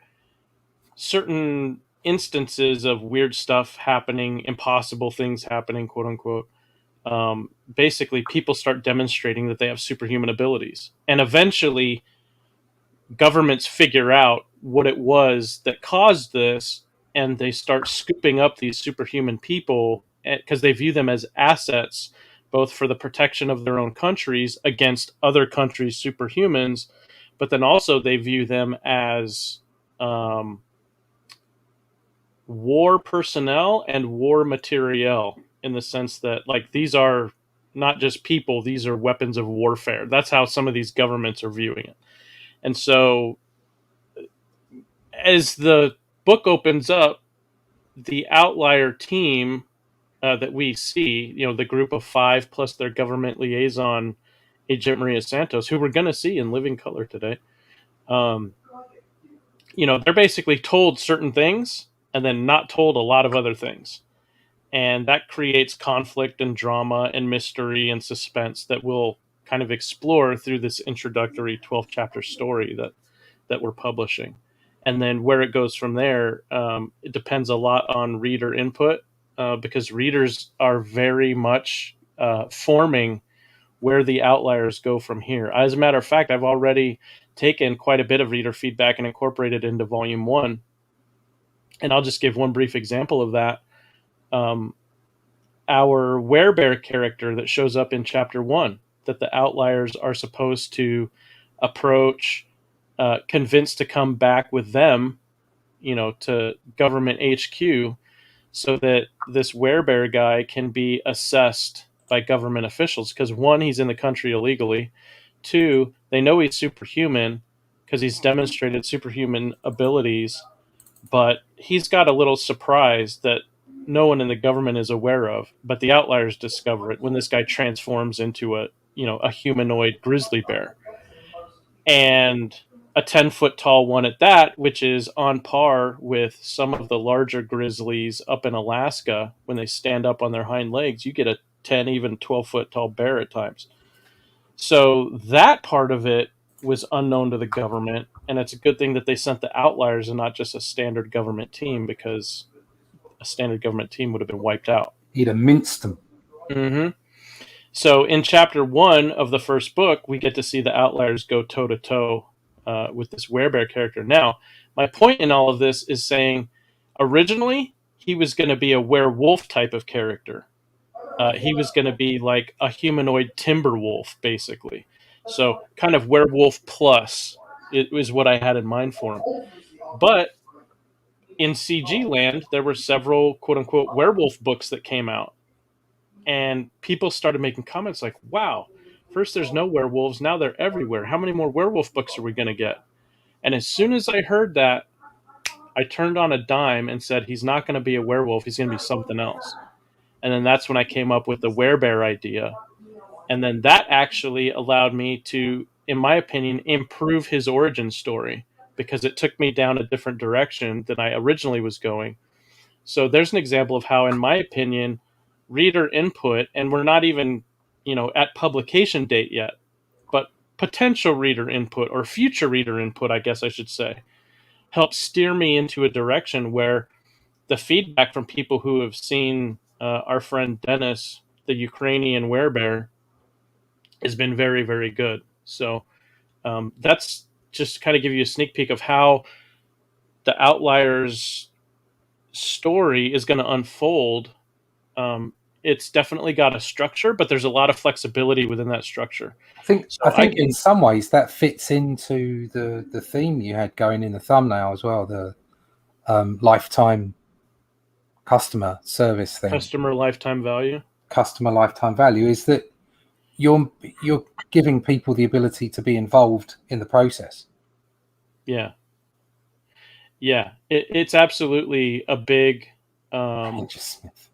Speaker 5: certain instances of weird stuff happening, impossible things happening, quote unquote, basically people start demonstrating that they have superhuman abilities. And eventually, governments figure out what it was that caused this, and they start scooping up these superhuman people because they view them as assets, both for the protection of their own countries against other countries' superhumans, but then also they view them as war personnel and war materiel, in the sense that, like, these are not just people, these are weapons of warfare. That's how some of these governments are viewing it. And so as the book opens up, the Outlier team that we see, the group of 5 plus their government liaison, Agent Maria Santos, who we're going to see in living color today, they're basically told certain things and then not told a lot of other things. And that creates conflict and drama and mystery and suspense that we'll kind of explore through this introductory 12-chapter story that we're publishing. And then where it goes from there, it depends a lot on reader input, because readers are very much forming where the Outliers go from here. As a matter of fact, I've already taken quite a bit of reader feedback and incorporated into Volume 1. And I'll just give one brief example of that. Our werebear character that shows up in Chapter 1, that the Outliers are supposed to approach, convince to come back with them, to government HQ, so that this werebear guy can be assessed by government officials. Because 1, he's in the country illegally. 2, they know he's superhuman because he's demonstrated superhuman abilities, but he's got a little surprise that no one in the government is aware of, but the Outliers discover it when this guy transforms into a humanoid grizzly bear. And a 10-foot tall one at that, which is on par with some of the larger grizzlies up in Alaska. When they stand up on their hind legs, you get a 10, even 12-foot tall bear at times. So that part of it was unknown to the government, and it's a good thing that they sent the Outliers and not just a standard government team, because a standard government team would have been wiped out.
Speaker 6: He'd have minced them.
Speaker 5: Mm-hmm. So in Chapter 1 of the first book, we get to see the Outliers go toe-to-toe with this werebear character. Now, my point in all of this is saying, originally, he was going to be a werewolf type of character. He was going to be like a humanoid timber wolf, basically. So kind of werewolf plus it was what I had in mind for him. But in CG land, there were several quote-unquote werewolf books that came out. And people started making comments like, wow, first there's no werewolves, now they're everywhere. How many more werewolf books are we going to get? And as soon as I heard that, I turned on a dime and said, he's not going to be a werewolf, he's going to be something else. And then that's when I came up with the werebear idea. And then that actually allowed me to, in my opinion, improve his origin story, because it took me down a different direction than I originally was going. So there's an example of how, in my opinion, reader input, and we're not even, at publication date yet, but potential reader input or future reader input, I guess I should say, helped steer me into a direction where the feedback from people who have seen our friend Dennis, the Ukrainian werebear, has been very, very good. So that's just kind of give you a sneak peek of how the Outliers story is going to unfold. It's definitely got a structure, but there's a lot of flexibility within that structure.
Speaker 6: I think in some ways that fits into the theme you had going in the thumbnail as well, the lifetime customer service thing,
Speaker 5: Customer lifetime value.
Speaker 6: customer lifetime value, is that you're giving people the ability to be involved in the process.
Speaker 5: Yeah. Yeah. It's absolutely a big,
Speaker 6: Ranger Smith.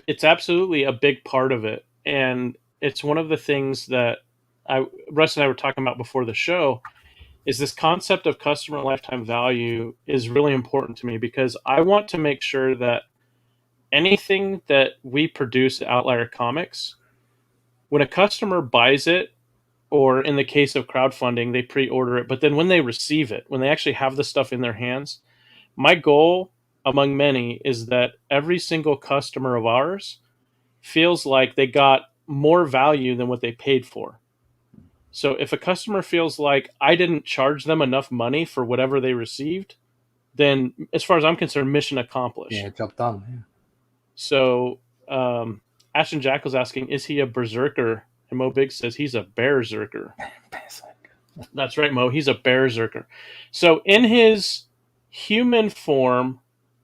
Speaker 5: it's absolutely a big part of it. And it's one of the things that Russ and I were talking about before the show, is this concept of customer lifetime value is really important to me, because I want to make sure that anything that we produce at Outlier Comics, when a customer buys it, or in the case of crowdfunding, they pre-order it, but then when they receive it, when they actually have the stuff in their hands, my goal among many is that every single customer of ours feels like they got more value than what they paid for. So if a customer feels like I didn't charge them enough money for whatever they received, then as far as I'm concerned, mission accomplished.
Speaker 6: Yeah, job done. Yeah.
Speaker 5: So Ashton Jackal's asking, is he a berserker? And Mo Biggs says he's a berserker. That's right, Mo. He's a berserker. So in his human form,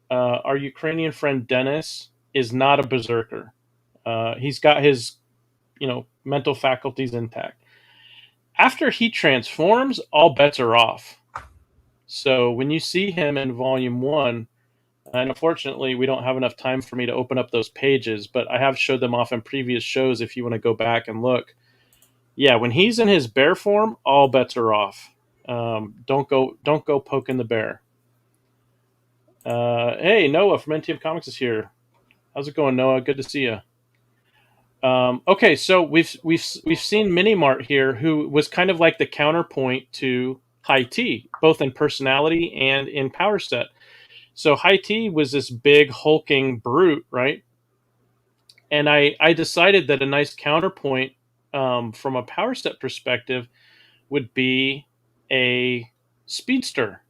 Speaker 5: our Ukrainian friend Dennis is not a berserker. He's got his, mental faculties intact. After he transforms, all bets are off. So when you see him in Volume 1, and unfortunately we don't have enough time for me to open up those pages, but I have showed them off in previous shows if you want to go back and look. Yeah, when he's in his bear form, all bets are off. Don't go poking the bear. Hey, Noah from NTM Comics is here. How's it going, Noah? Good to see you. Okay, so we've seen Mini Mart here, who was kind of like the counterpoint to High T, both in personality and in power set. So High T was this big hulking brute, right? And I decided that a nice counterpoint from a power set perspective would be a speedster.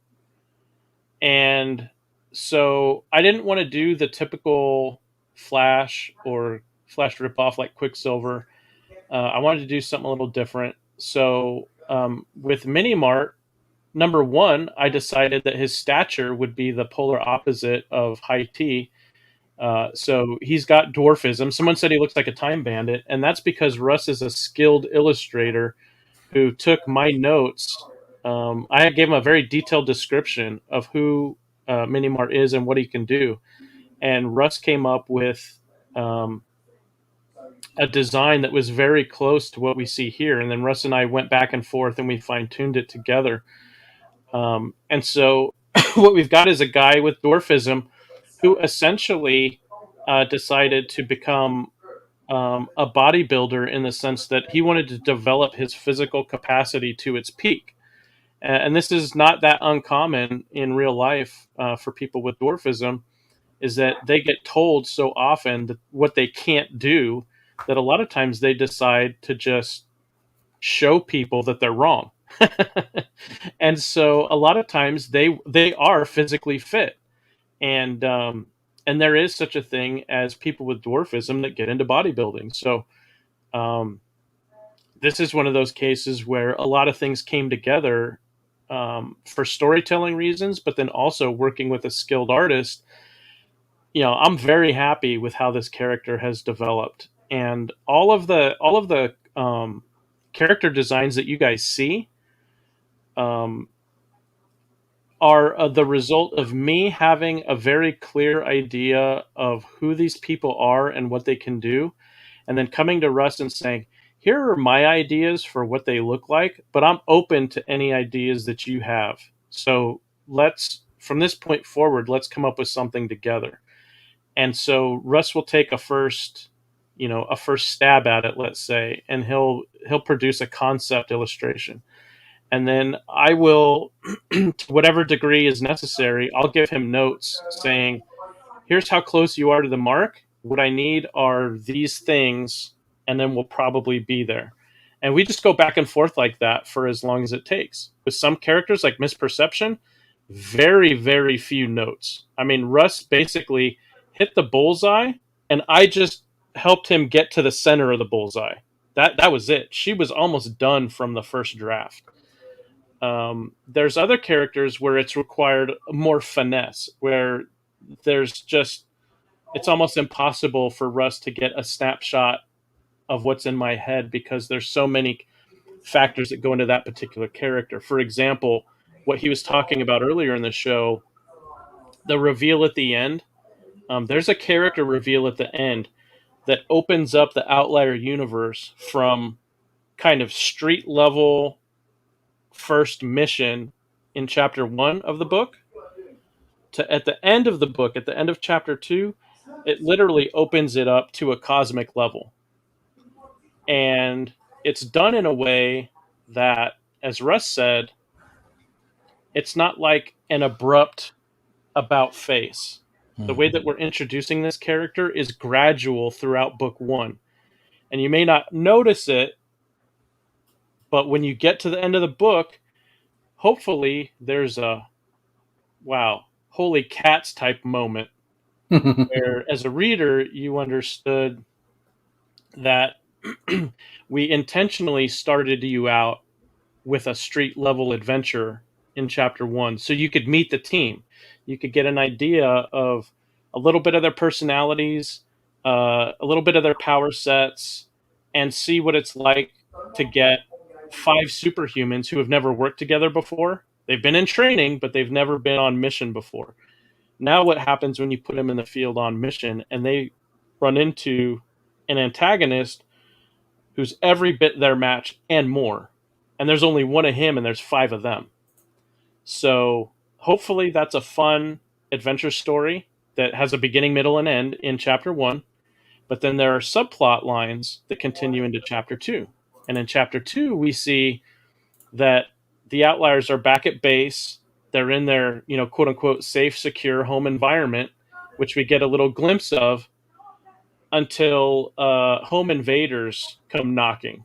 Speaker 5: And so I didn't want to do the typical Flash or Flash ripoff like Quicksilver. I wanted to do something a little different. So with Mini Mart, number one, I decided that his stature would be the polar opposite of High T. So he's got dwarfism. Someone said he looks like a time bandit, and that's because Russ is a skilled illustrator who took my notes. I gave him a very detailed description of who Mini Mart is and what he can do. And Russ came up with a design that was very close to what we see here. And then Russ and I went back and forth and we fine-tuned it together. And so what we've got is a guy with dwarfism who essentially decided to become a bodybuilder, in the sense that he wanted to develop his physical capacity to its peak. And this is not that uncommon in real life for people with dwarfism, is that they get told so often that what they can't do, that a lot of times they decide to just show people that they're wrong. And so a lot of times they are physically fit. And there is such a thing as people with dwarfism that get into bodybuilding. So this is one of those cases where a lot of things came together for storytelling reasons, but then also working with a skilled artist. I'm very happy with how this character has developed, and all of the character designs that you guys see are the result of me having a very clear idea of who these people are and what they can do, and then coming to Russ and saying, here are my ideas for what they look like, but I'm open to any ideas that you have. So from this point forward, let's come up with something together. And so Russ will take a first stab at it, let's say, and he'll produce a concept illustration. And then I will, to whatever degree is necessary, I'll give him notes saying, here's how close you are to the mark. What I need are these things, and then we'll probably be there. And we just go back and forth like that for as long as it takes. With some characters like Misperception, very, very few notes. I mean, Russ basically hit the bullseye, and I just helped him get to the center of the bullseye. That was it. She was almost done from the first draft. There's other characters where it's required more finesse, where it's almost impossible for Russ to get a snapshot of what's in my head because there's so many factors that go into that particular character. For example, what he was talking about earlier in the show, the reveal at the end. There's a character reveal at the end that opens up the Outlier universe from kind of street level first mission in chapter 1 of the book to at the end of the book, at the end of chapter 2, it literally opens it up to a cosmic level. And it's done in a way that, as Russ said, it's not like an abrupt about face. The way that we're introducing this character is gradual throughout book 1. And you may not notice it, but when you get to the end of the book, hopefully there's a wow, holy cats type moment where as a reader you understood that we intentionally started you out with a street level adventure in chapter 1 so you could meet the team. You could get an idea of a little bit of their personalities, a little bit of their power sets, and see what it's like to get 5 superhumans who have never worked together before. They've been in training, but they've never been on mission before. Now what happens when you put them in the field on mission and they run into an antagonist who's every bit their match and more? And there's only one of him and there's 5 of them. So hopefully that's a fun adventure story that has a beginning, middle, and end in chapter 1. But then there are subplot lines that continue into chapter 2. And in chapter 2, we see that the Outliers are back at base. They're in their, quote unquote, safe, secure home environment, which we get a little glimpse of until home invaders come knocking.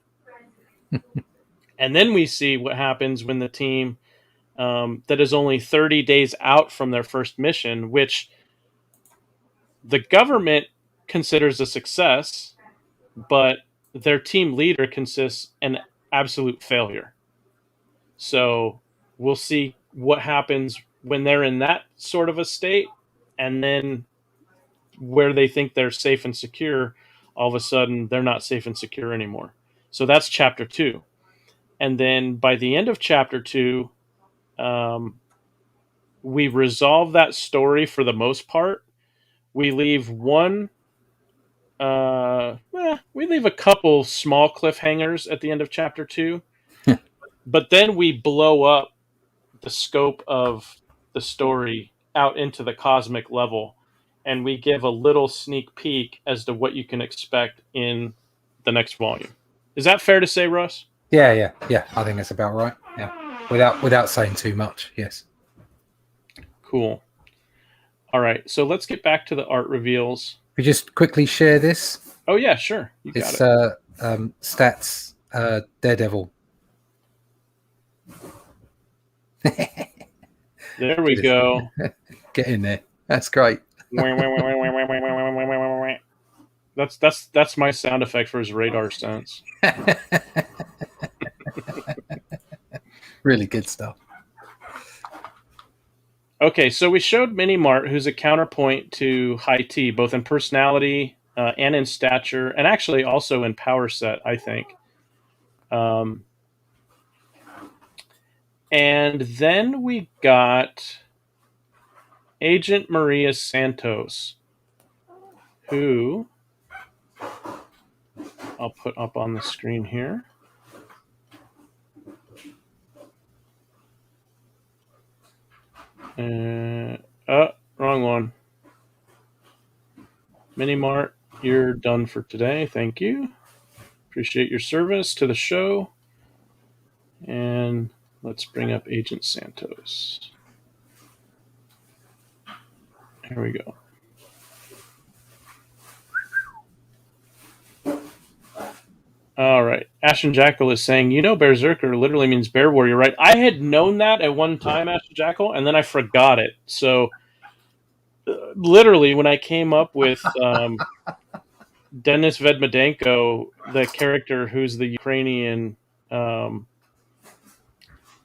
Speaker 5: And then we see what happens when the team that is only 30 days out from their first mission, which the government considers a success, but their team leader consists an absolute failure. So we'll see what happens when they're in that sort of a state, and then where they think they're safe and secure, all of a sudden they're not safe and secure anymore. So that's chapter 2. And then by the end of chapter 2, we resolve that story for the most part. We leave we leave a couple small cliffhangers at the end of chapter 2, but then we blow up the scope of the story out into the cosmic level, and we give a little sneak peek as to what you can expect in the next volume. Is that fair to say, Russ?
Speaker 6: Yeah. I think that's about right. Yeah, without saying too much. Yes.
Speaker 5: Cool. All right, so let's get back to the art reveals.
Speaker 6: We just quickly share this.
Speaker 5: Oh yeah, sure. You got
Speaker 6: it's
Speaker 5: it.
Speaker 6: Stats Daredevil.
Speaker 5: There we go.
Speaker 6: Get in there. That's great.
Speaker 5: That's my sound effect for his radar sense.
Speaker 6: Really good stuff.
Speaker 5: Okay, so we showed Mini Mart, who's a counterpoint to High T, both in personality and in stature, and actually also in power set, I think. And then we got Agent Maria Santos, who I'll put up on the screen here. Wrong one. Mini Mart, you're done for today. Thank you. Appreciate your service to the show. And let's bring up Agent Santos. Here we go. All right. Ashen Jackal is saying, Berserker literally means bear warrior, right? I had known that at one time, Ashen Jackal, and then I forgot it. So, literally, when I came up with Denis Vedmedenko, the character who's the Ukrainian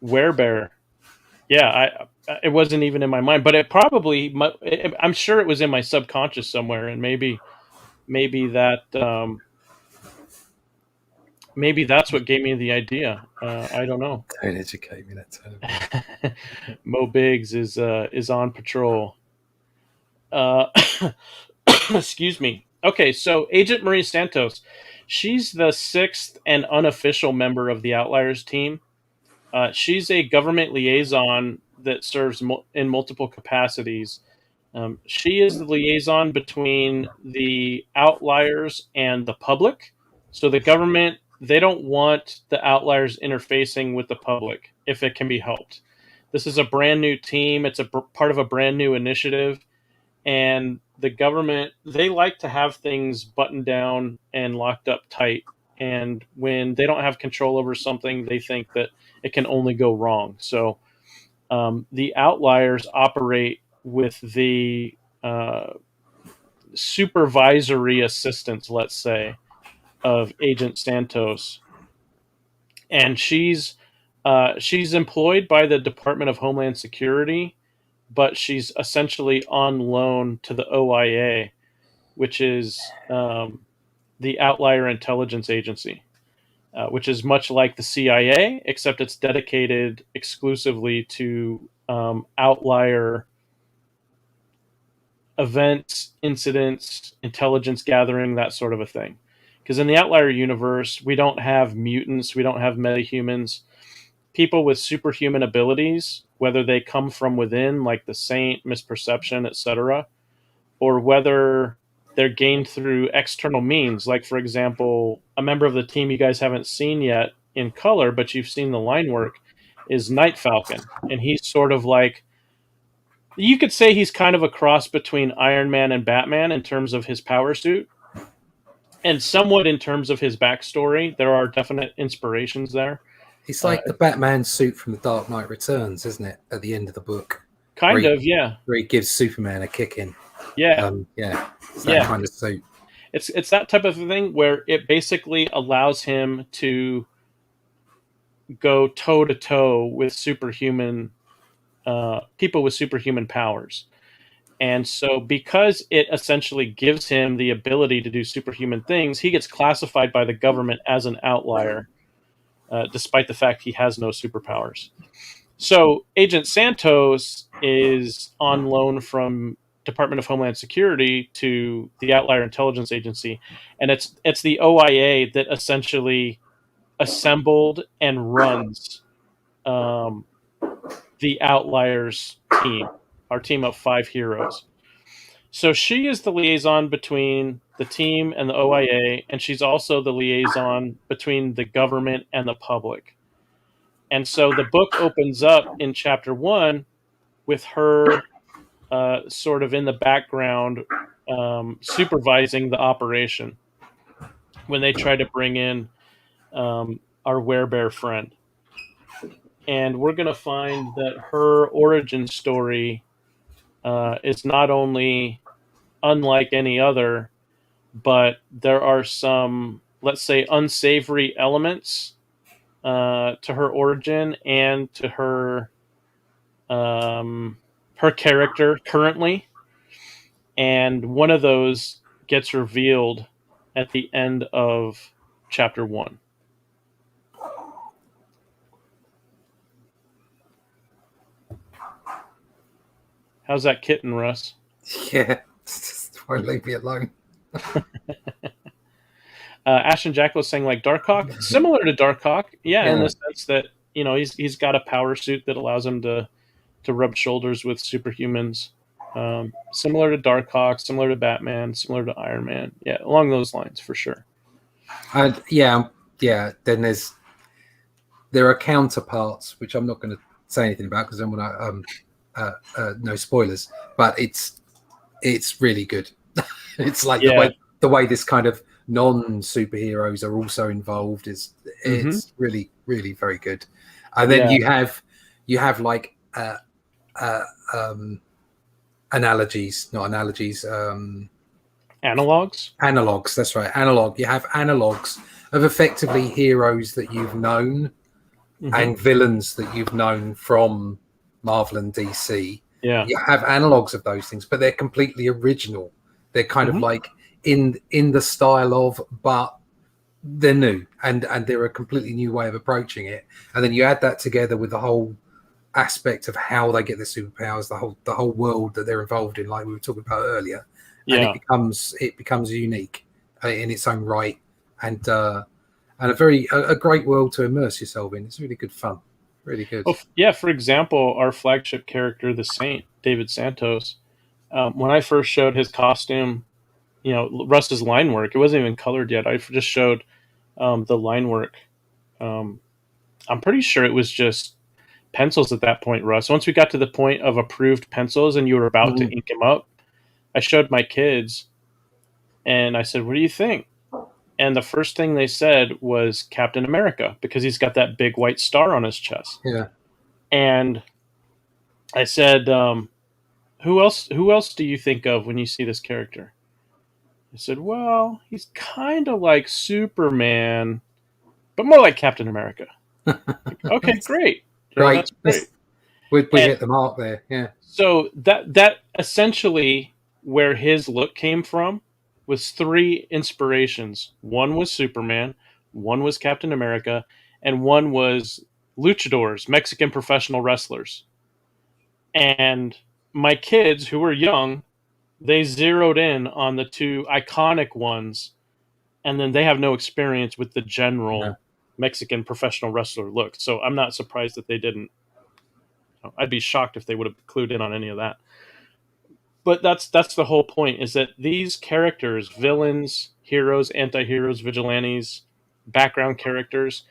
Speaker 5: werebear, Yeah, it wasn't even in my mind, but it probably, I'm sure it was in my subconscious somewhere, and maybe that maybe that's what gave me the idea. I don't know.
Speaker 6: Don't educate me that time.
Speaker 5: Mo Biggs is on patrol. Excuse me. Okay, so Agent Maria Santos, she's the 6th and unofficial member of the Outliers team. She's a government liaison that serves in multiple capacities. She is the liaison between the Outliers and the public. So the government, they don't want the Outliers interfacing with the public if it can be helped. This is a brand new team. It's a part of a brand new initiative. And the government, they like to have things buttoned down and locked up tight. And when they don't have control over something, they think that it can only go wrong. So the Outliers operate with the supervisory assistance, let's say, of Agent Santos. And she's employed by the Department of Homeland Security, but she's essentially on loan to the OIA, which is the Outlier Intelligence Agency, which is much like the CIA, except it's dedicated exclusively to outlier events, incidents, intelligence gathering, that sort of a thing. Because in the Outlier universe, we don't have mutants, we don't have metahumans. People with superhuman abilities, whether they come from within, like the Saint, Misperception, etc., or whether they're gained through external means. Like, for example, a member of the team you guys haven't seen yet in color, but you've seen the line work, is Night Falcon. And he's sort of like, you could say he's kind of a cross between Iron Man and Batman in terms of his power suit, and somewhat in terms of his backstory. There are definite inspirations there.
Speaker 6: It's like the Batman suit from The Dark Knight Returns, isn't it? At the end of the book.
Speaker 5: Kind of, yeah.
Speaker 6: Where he gives Superman a kick in.
Speaker 5: Yeah.
Speaker 6: Yeah. It's that kind of suit.
Speaker 5: It's that type of thing where it basically allows him to go toe to toe with superhuman people with superhuman powers. And so because it essentially gives him the ability to do superhuman things, he gets classified by the government as an outlier, despite the fact he has no superpowers. So Agent Santos is on loan from Department of Homeland Security to the Outlier Intelligence Agency, and it's the OIA that essentially assembled and runs the Outliers team, our team of 5 heroes. So she is the liaison between the team and the OIA, and she's also the liaison between the government and the public. And so the book opens up in chapter 1 with her sort of in the background supervising the operation when they try to bring in our werebear friend. And we're going to find that her origin story is not only unlike any other, but there are some, let's say, unsavory elements to her origin and to her her character currently. And one of those gets revealed at the end of chapter 1. How's that kitten, Russ?
Speaker 6: Yeah, just won't leave me alone.
Speaker 5: Ashton Jackal is saying like Darkhawk, similar to Darkhawk, yeah, in the sense that he's got a power suit that allows him to rub shoulders with superhumans, similar to Darkhawk, similar to Batman, similar to Iron Man, yeah, along those lines for sure.
Speaker 6: Yeah. Then there are counterparts which I'm not going to say anything about because I don't want to no spoilers, but it's really good. It's like the way this kind of non-superheroes are also involved is really, really very good. And then you have like analogs, that's right, you have analogs of effectively heroes that you've known and villains that you've known from Marvel and DC.
Speaker 5: Yeah.
Speaker 6: You have analogs of those things, but they're completely original. They're kind of like in the style of, but they're new, and they're a completely new way of approaching it. And then you add that together with the whole aspect of how they get their superpowers, the whole world that they're involved in, like we were talking about earlier, and it becomes unique in its own right, and a great world to immerse yourself in. It's really good fun, really good.
Speaker 5: Well, yeah. For example, our flagship character, the Saint, David Santos. When I first showed his costume, Russ's line work, it wasn't even colored yet. I just showed the line work. I'm pretty sure it was just pencils at that point, Russ. Once we got to the point of approved pencils and you were about to ink him up, I showed my kids and I said, "What do you think?" And the first thing they said was Captain America, because he's got that big white star on his chest.
Speaker 6: Yeah.
Speaker 5: And I said, who else do you think of when you see this character? I said, well, he's kind of like Superman, but more like Captain America. Okay, great.
Speaker 6: Great.
Speaker 5: That's great.
Speaker 6: We hit the mark there. Yeah.
Speaker 5: So that essentially where his look came from was 3 inspirations. One was Superman, one was Captain America, and one was luchadors, Mexican professional wrestlers. And my kids, who were young, they zeroed in on the 2 iconic ones, and then they have no experience with the general Mexican professional wrestler look. So I'm not surprised that they didn't. I'd be shocked if they would have clued in on any of that. But that's the whole point, is that these characters, villains, heroes, anti-heroes, vigilantes, background characters,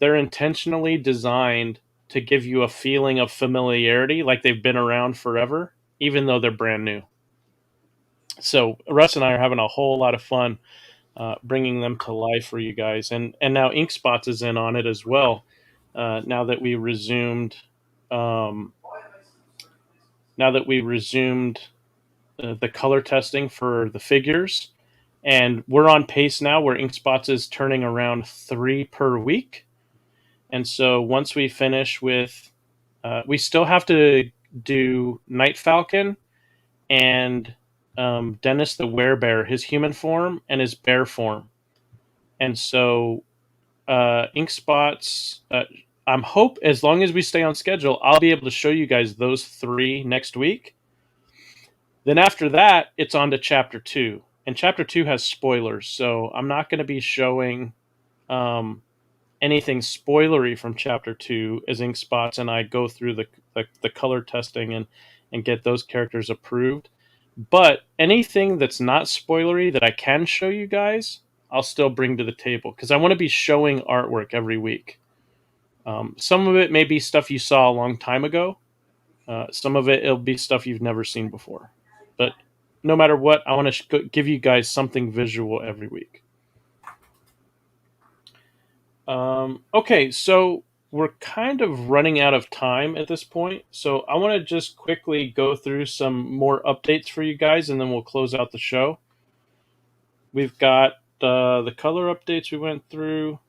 Speaker 5: they're intentionally designed to give you a feeling of familiarity, like they've been around forever, even though they're brand new. So Russ and I are having a whole lot of fun bringing them to life for you guys. And now InkSpots is in on it as well. Now that we resumed the color testing for the figures, and we're on pace now where InkSpots is turning around 3 per week. And so once we finish with, we still have to do Night Falcon and Dennis the Werebear, his human form and his bear form. And so InkSpots, as long as we stay on schedule, I'll be able to show you guys those 3 next week. Then after that, it's on to Chapter 2. And Chapter 2 has spoilers, so I'm not going to be showing anything spoilery from Chapter 2 as InkSpots and I go through the color testing and get those characters approved. But anything that's not spoilery that I can show you guys, I'll still bring to the table, because I want to be showing artwork every week. Some of it may be stuff you saw a long time ago. Some of it'll be stuff you've never seen before. But no matter what, I want to give you guys something visual every week. Okay, so we're kind of running out of time at this point. So I want to just quickly go through some more updates for you guys, and then we'll close out the show. We've got the color updates we went through.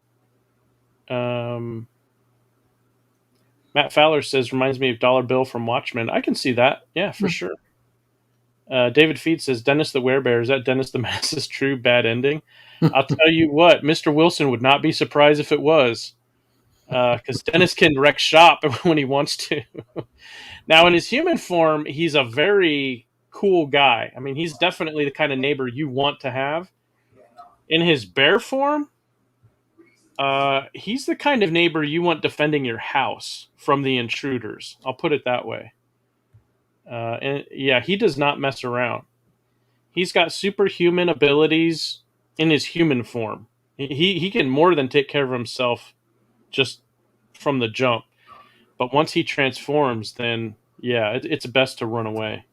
Speaker 5: Matt Fowler says, reminds me of Dollar Bill from Watchmen. I can see that. Yeah, for sure. David Feed says, Dennis the Werebear. Is that Dennis the Menace's true bad ending? I'll tell you what, Mr. Wilson would not be surprised if it was. Because Dennis can wreck shop when he wants to. Now, in his human form, he's a very cool guy. I mean, he's definitely the kind of neighbor you want to have. In his bear form, he's the kind of neighbor you want defending your house from the intruders. I'll put it that way. And yeah, he does not mess around. He's got superhuman abilities in his human form. He can more than take care of himself just from the jump. But once he transforms, then yeah, it's best to run away.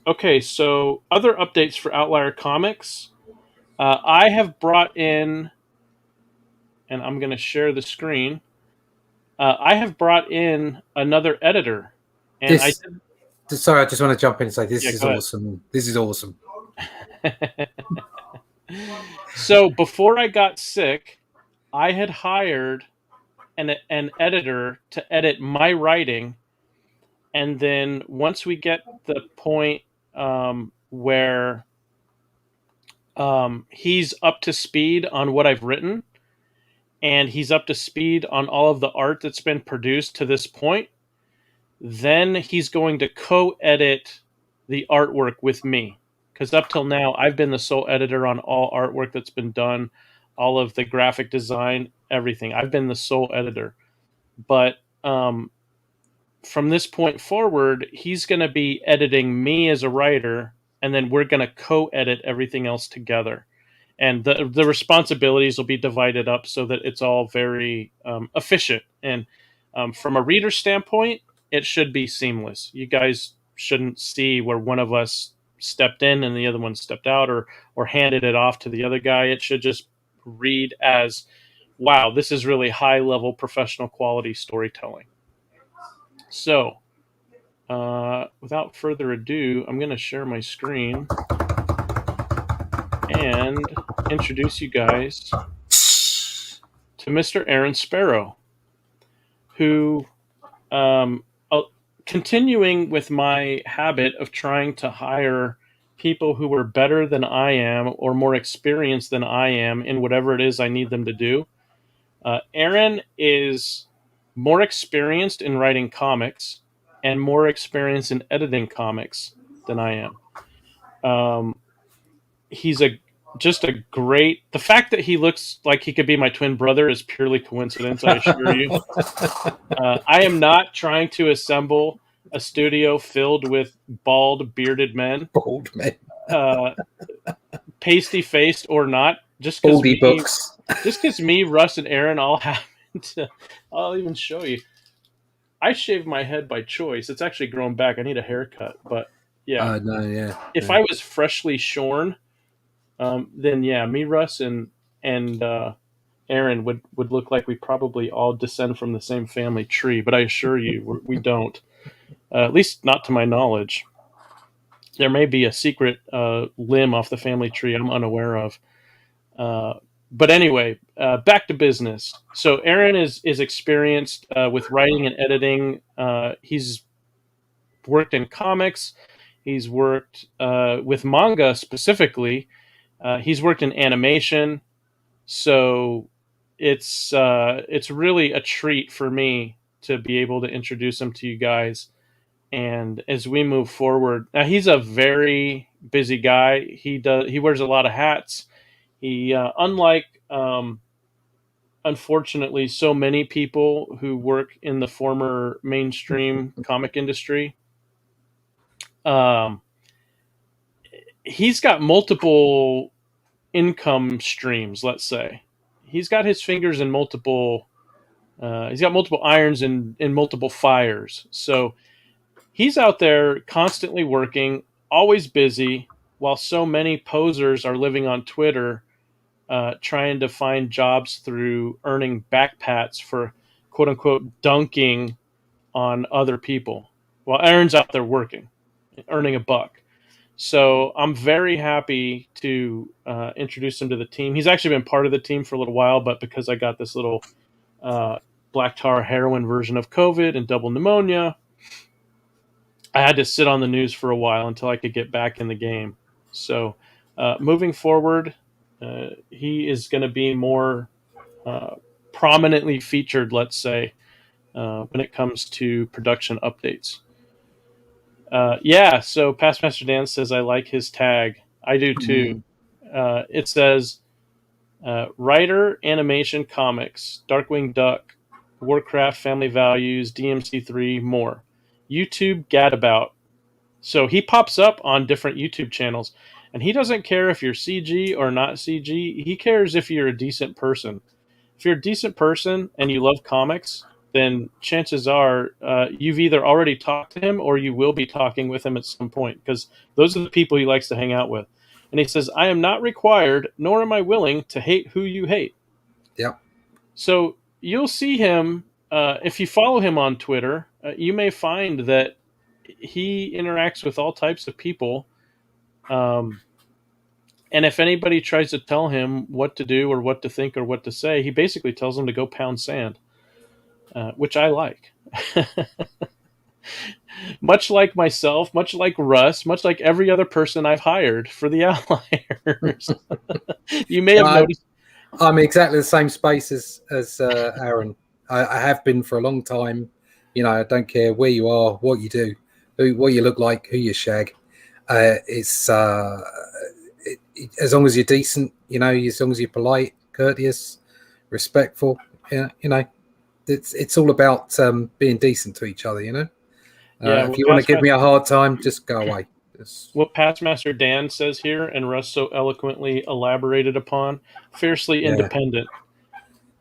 Speaker 5: Okay, so other updates for Outlier Comics. I have brought in, and I'm going to share the screen. I have brought in another editor. And
Speaker 6: sorry, I just want to jump in and say this is
Speaker 5: go ahead.
Speaker 6: awesome. This is awesome.
Speaker 5: So before I got sick, I had hired an editor to edit my writing, and then once we get the point where he's up to speed on what I've written, and he's up to speed on all of the art that's been produced to this point, then he's going to co-edit the artwork with me. Because up till now, I've been the sole editor on all artwork that's been done, all of the graphic design, everything. I've been the sole editor. But from this point forward, he's going to be editing me as a writer, and then we're going to co-edit everything else together. And the responsibilities will be divided up so that it's all very efficient. And from a reader standpoint, it should be seamless. You guys shouldn't see where one of us stepped in and the other one stepped out, or handed it off to the other guy. It should just read as, wow, this is really high level professional quality storytelling. So without further ado, I'm going to share my screen and introduce you guys to Mr. Aaron Sparrow, who, continuing with my habit of trying to hire people who are better than I am or more experienced than I am in whatever it is I need them to do, Aaron is more experienced in writing comics and more experienced in editing comics than I am. He's just a great. The fact that he looks like he could be my twin brother is purely coincidence, I assure you. I am not trying to assemble a studio filled with bald, bearded men.
Speaker 6: Bald men.
Speaker 5: Pasty-faced or not. Just
Speaker 6: Baldy books.
Speaker 5: Just because me, Russ, and Aaron all happen to... I'll even show you. I shaved my head by choice. It's actually grown back. I need a haircut, but yeah.
Speaker 6: No, yeah.
Speaker 5: If I was freshly shorn, then yeah, me, Russ, and Aaron would look like we probably all descend from the same family tree. But I assure you, we don't. At least not to my knowledge. There may be a secret limb off the family tree I'm unaware of. But anyway, back to business. So Aaron is experienced with writing and editing. He's worked in comics. He's worked with manga specifically. He's worked in animation. So it's really a treat for me to be able to introduce him to you guys. And as we move forward, now he's a very busy guy. He wears a lot of hats. He, unlike, unfortunately, so many people who work in the former mainstream comic industry, he's got multiple income streams, let's say. He's got his fingers in multiple, he's got multiple irons in multiple fires. So he's out there constantly working, always busy, while so many posers are living on Twitter trying to find jobs through earning backpats for quote-unquote dunking on other people. While Aaron's out there working, earning a buck. So I'm very happy to introduce him to the team. He's actually been part of the team for a little while, but because I got this little black tar heroin version of COVID and double pneumonia, I had to sit on the news for a while until I could get back in the game. So moving forward, he is going to be more prominently featured, let's say, when it comes to production updates. So Past Master Dan says, I like his tag. I do too. It says, writer, animation, comics, Darkwing Duck, Warcraft, Family Values, DMC3, more. YouTube Gadabout. So he pops up on different YouTube channels, and he doesn't care if you're CG or not CG. He cares if you're a decent person. If you're a decent person and you love comics, then chances are you've either already talked to him or you will be talking with him at some point, because those are the people he likes to hang out with. And he says, I am not required, nor am I willing to hate who you hate.
Speaker 6: Yep.
Speaker 5: So you'll see him, if you follow him on Twitter, you may find that he interacts with all types of people. And if anybody tries to tell him what to do or what to think or what to say, he basically tells them to go pound sand. which I like. Much like myself, much like Russ, much like every other person I've hired for the Outliers. You may have noticed.
Speaker 6: I'm exactly the same space as Aaron. I have been for a long time. You know, I don't care where you are, what you do, what you look like, who you shag. It's as long as you're decent, you know, as long as you're polite, courteous, respectful. You know, it's all about being decent to each other. You know,
Speaker 5: Yeah,
Speaker 6: if you want to give me a hard time, just go away.
Speaker 5: What Pastmaster Dan says here, and Russ so eloquently elaborated upon, fiercely independent.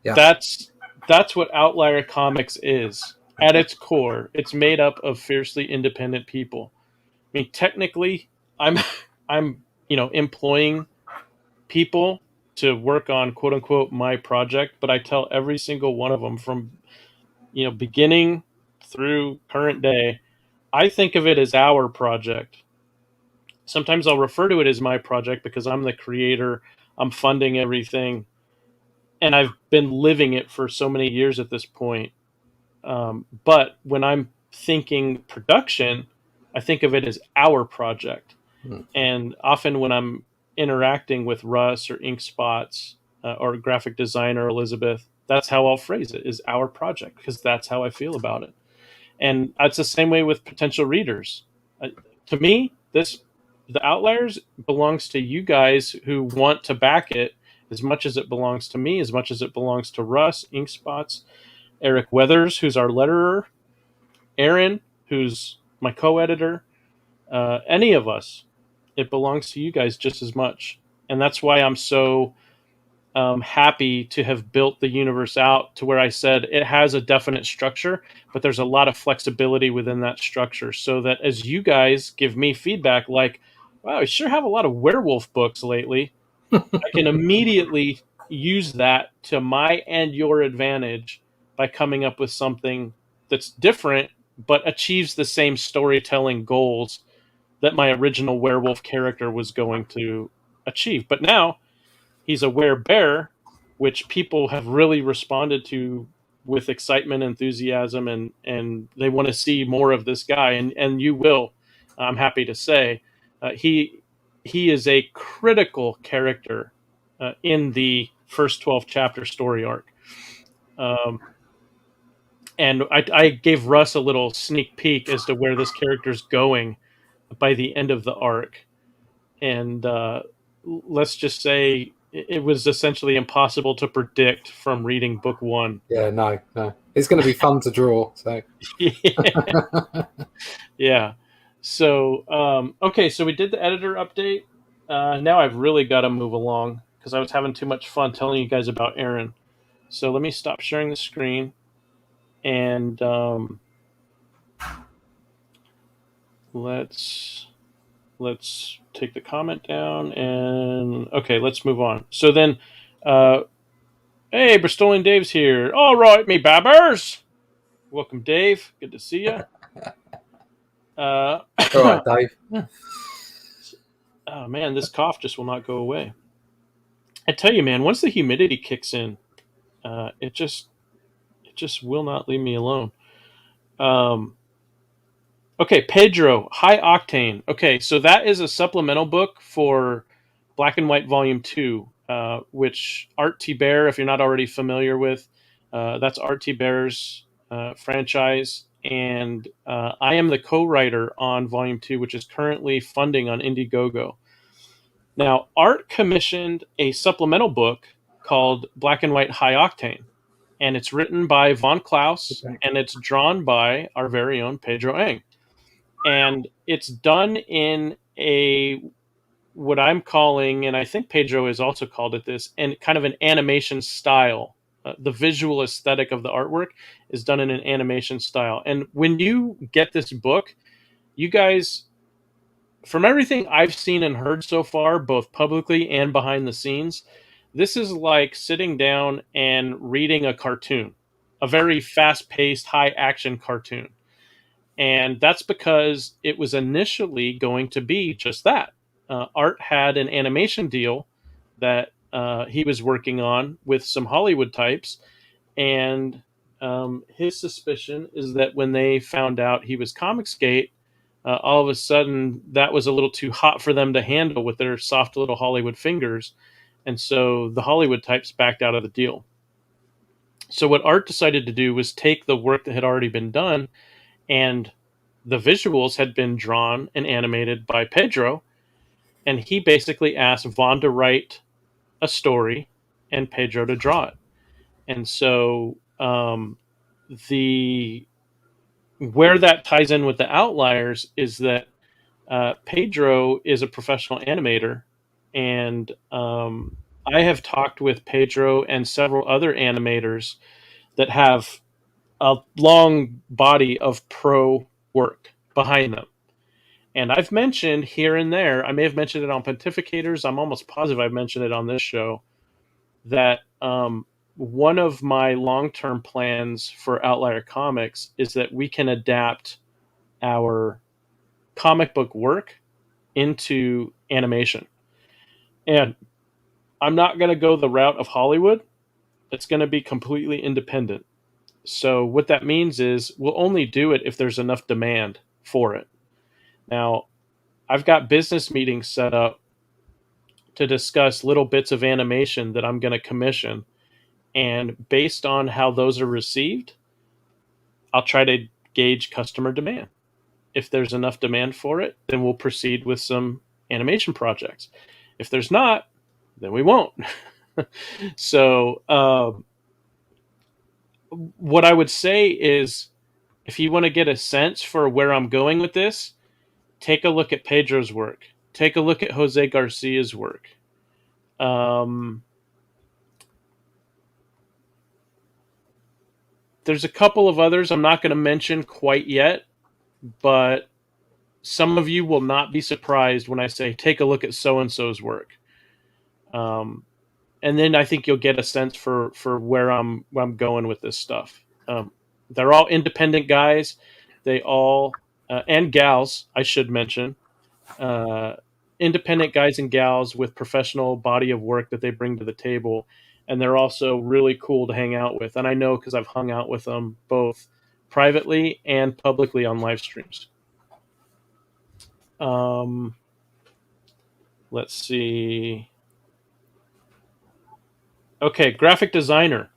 Speaker 6: Yeah.
Speaker 5: That's what Outlier Comics is. At its core, it's made up of fiercely independent people. I mean, technically, I'm employing people to work on quote unquote my project, but I tell every single one of them from beginning through current day, I think of it as our project. Sometimes I'll refer to it as my project because I'm the creator, I'm funding everything, and I've been living it for so many years at this point. But when I'm thinking production, I think of it as our project. And often when I'm interacting with Russ or Ink Spots or graphic designer Elizabeth, that's how I'll phrase it, is our project, because that's how I feel about it. And it's the same way with potential readers. To me, the Outliers belongs to you guys who want to back it as much as it belongs to me, as much as it belongs to Russ, Ink Spots, Eric Weathers, who's our letterer, Aaron, who's my co-editor, any of us. It belongs to you guys just as much. And that's why I'm so happy to have built the universe out to where I said it has a definite structure, but there's a lot of flexibility within that structure, so that as you guys give me feedback like, wow, I sure have a lot of werewolf books lately, I can immediately use that to my and your advantage by coming up with something that's different but achieves the same storytelling goals that my original werewolf character was going to achieve. But now he's a werebear, which people have really responded to with excitement, enthusiasm, and they want to see more of this guy, and you will. I'm happy to say he is a critical character in the first 12 chapter story arc. And I gave Russ a little sneak peek as to where this character's going by the end of the arc, and let's just say it was essentially impossible to predict from reading book one.
Speaker 6: Yeah, no, it's going to be fun to draw. So
Speaker 5: yeah. So okay, so we did the editor update. Now I've really got to move along because I was having too much fun telling you guys about Aaron. So let me stop sharing the screen, and let's take the comment down, and okay, let's move on. So then, hey, Bristolian Dave's here. All right, me babbers. Welcome, Dave. Good to see you.
Speaker 6: all right, Dave.
Speaker 5: Oh man, this cough just will not go away. I tell you, man, once the humidity kicks in, it just will not leave me alone. Okay, Pedro, High Octane. Okay, so that is a supplemental book for Black and White Volume 2, which Art T. Bear, if you're not already familiar with, that's Art T. Bear's franchise. And I am the co-writer on Volume 2, which is currently funding on Indiegogo. Now, Art commissioned a supplemental book called Black and White High Octane. And it's written by Von Klaus, and it's drawn by our very own Pedro Eng. And it's done in a what I'm calling, and I think Pedro has also called it this, and kind of an animation style. The visual aesthetic of the artwork is done in an animation style. And when you get this book, you guys, from everything I've seen and heard so far, both publicly and behind the scenes, this is like sitting down and reading a cartoon, a very fast-paced, high-action cartoon. And that's because it was initially going to be just that. Art had an animation deal that he was working on with some Hollywood types, and his suspicion is that when they found out he was Comicsgate, all of a sudden that was a little too hot for them to handle with their soft little Hollywood fingers. And so the Hollywood types backed out of the deal. So what Art decided to do was take the work that had already been done, and the visuals had been drawn and animated by Pedro, and he basically asked Vaughn to write a story and Pedro to draw it. And so the where that ties in with the Outliers is that Pedro is a professional animator, and I have talked with Pedro and several other animators that have a long body of pro work behind them. And I've mentioned here and there, I may have mentioned it on Pontificators, I'm almost positive I've mentioned it on this show, that one of my long-term plans for Outlier Comics is that we can adapt our comic book work into animation. And I'm not going to go the route of Hollywood. It's going to be completely independent. So what that means is we'll only do it if there's enough demand for it. Now, I've got business meetings set up to discuss little bits of animation that I'm going to commission. And based on how those are received, I'll try to gauge customer demand. If there's enough demand for it, then we'll proceed with some animation projects. If there's not, then we won't. So what I would say is, if you want to get a sense for where I'm going with this, take a look at Pedro's work. Take a look at Jose Garcia's work. There's a couple of others I'm not going to mention quite yet, but some of you will not be surprised when I say, take a look at so-and-so's work. And then I think you'll get a sense for where I'm going with this stuff. They're all independent guys. They all, and gals, I should mention, independent guys and gals with professional body of work that they bring to the table. And they're also really cool to hang out with. And I know because I've hung out with them both privately and publicly on live streams. Let's see. Okay, graphic designer.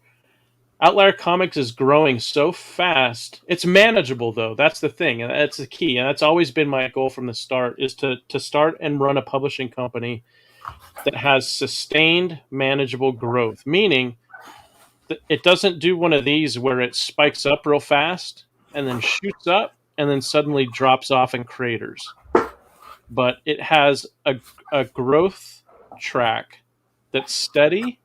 Speaker 5: Outlier Comics is growing so fast. It's manageable, though. That's the thing, and that's the key. And that's always been my goal from the start, is to start and run a publishing company that has sustained, manageable growth. Meaning, that it doesn't do one of these where it spikes up real fast and then shoots up and then suddenly drops off and craters. But it has a growth track that's steady,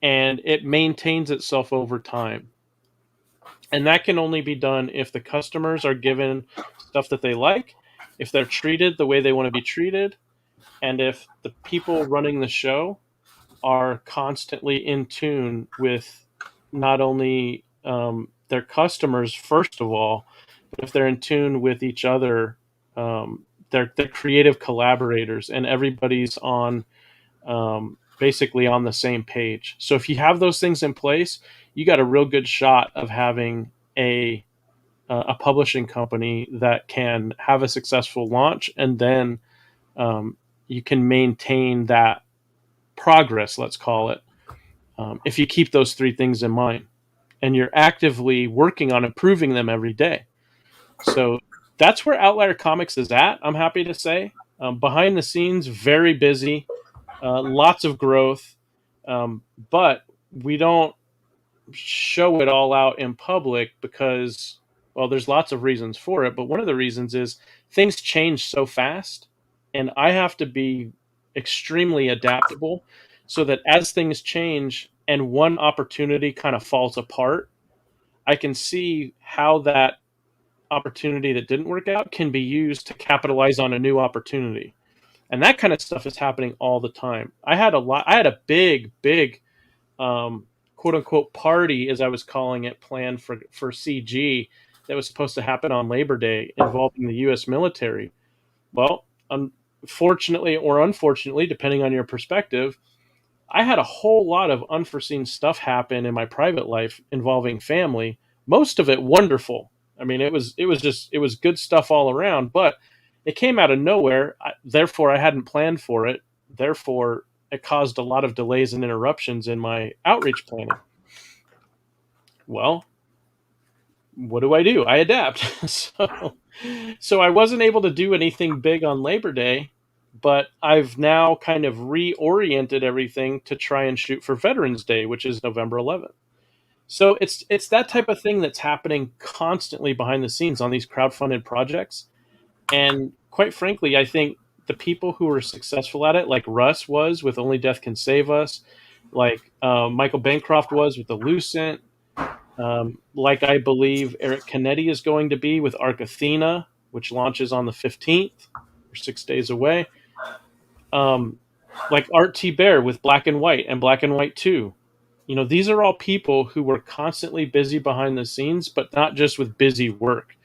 Speaker 5: and it maintains itself over time. And that can only be done if the customers are given stuff that they like, if they're treated the way they want to be treated, and if the people running the show are constantly in tune with not only their customers, first of all, but if they're in tune with each other, they're creative collaborators, and everybody's on basically on the same page. So if you have those things in place, you got a real good shot of having a publishing company that can have a successful launch, and then you can maintain that progress, let's call it, if you keep those three things in mind and you're actively working on improving them every day. So that's where Outlier Comics is at, I'm happy to say. Behind the scenes, very busy, lots of growth, but we don't show it all out in public because, well, there's lots of reasons for it, but one of the reasons is things change so fast, and I have to be extremely adaptable so that as things change and one opportunity kind of falls apart, I can see how that opportunity that didn't work out can be used to capitalize on a new opportunity. And that kind of stuff is happening all the time. I had a big quote unquote party, as I was calling it, planned for CG that was supposed to happen on Labor Day involving the US military. Well, unfortunately or unfortunately, depending on your perspective, I had a whole lot of unforeseen stuff happen in my private life involving family. Most of it wonderful. I mean, it was good stuff all around, but it came out of nowhere. Therefore, I hadn't planned for it. Therefore, it caused a lot of delays and interruptions in my outreach planning. Well, what do? I adapt. So I wasn't able to do anything big on Labor Day, but I've now kind of reoriented everything to try and shoot for Veterans Day, which is November 11th. So it's that type of thing that's happening constantly behind the scenes on these crowdfunded projects. And quite frankly, I think the people who are successful at it, like Russ was with Only Death Can Save Us, like Michael Bancroft was with the Lucent, like I believe Eric Canetti is going to be with Arc Athena, which launches on the 15th, or 6 days away. Like Art T. Bear with Black and White and Black and White 2. You know, these are all people who were constantly busy behind the scenes, but not just with busy work.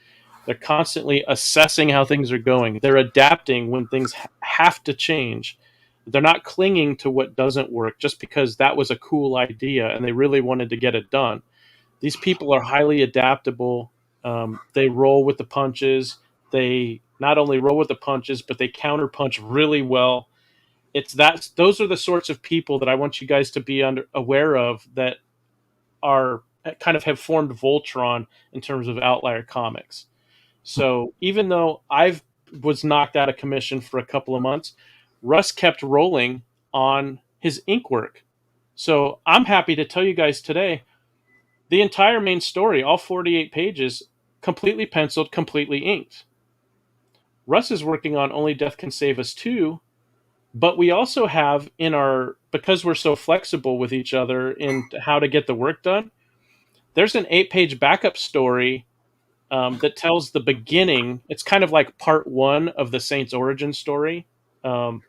Speaker 5: They're constantly assessing how things are going. They're adapting when things have to change. They're not clinging to what doesn't work just because that was a cool idea and they really wanted to get it done. These people are highly adaptable. They roll with the punches. They not only roll with the punches, but they counterpunch really well. Those are the sorts of people that I want you guys to be aware of that are kind of have formed Voltron in terms of Outlier Comics. So even though I was knocked out of commission for a couple of months, Russ kept rolling on his ink work. So I'm happy to tell you guys today, the entire main story, all 48 pages, completely penciled, completely inked. Russ is working on Only Death Can Save Us 2, but we also have because we're so flexible with each other in how to get the work done, there's an 8-page backup story that tells the beginning. It's kind of like part 1 of the Saints origin story. There's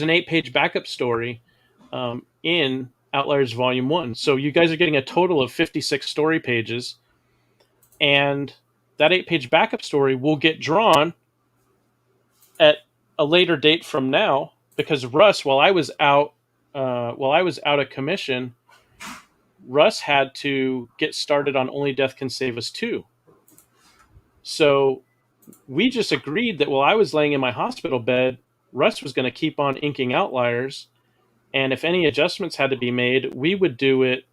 Speaker 5: an 8-page backup story in Outliers Volume 1. So you guys are getting a total of 56 story pages. And that 8-page backup story will get drawn at a later date from now, because Russ, while I was out of commission, Russ had to get started on Only Death Can Save Us 2. So we just agreed that while I was laying in my hospital bed, Russ was going to keep on inking Outliers. And if any adjustments had to be made, we would do it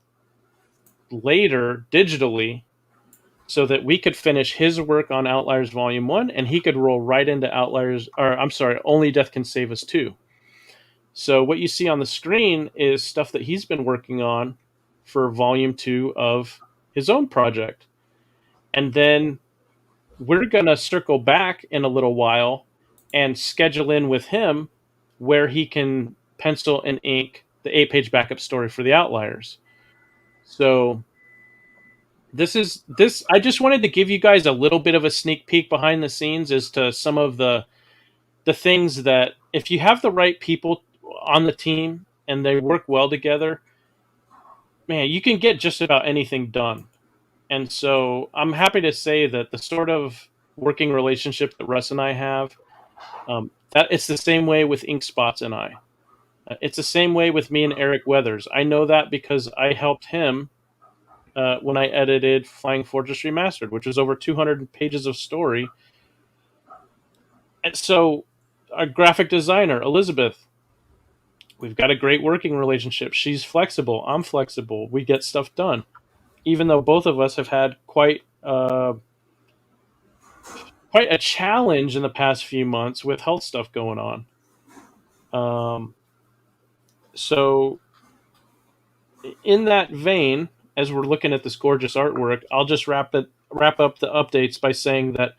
Speaker 5: later digitally so that we could finish his work on Outliers Volume 1 and he could roll right into Only Death Can Save Us 2. So what you see on the screen is stuff that he's been working on for Volume 2 of his own project. And then we're going to circle back in a little while and schedule in with him where he can pencil and ink the 8-page backup story for the Outliers. So I just wanted to give you guys a little bit of a sneak peek behind the scenes as to some of the things that, if you have the right people on the team and they work well together, man, you can get just about anything done. And so I'm happy to say that the sort of working relationship that Russ and I have, that it's the same way with Ink Spots and I. It's the same way with me and Eric Weathers. I know that because I helped him when I edited Flying Fortress Remastered, which was over 200 pages of story. And so our graphic designer, Elizabeth, we've got a great working relationship. She's flexible. I'm flexible. We get stuff done. Even though both of us have had quite a challenge in the past few months with health stuff going on. So in that vein, as we're looking at this gorgeous artwork, I'll just wrap up the updates by saying that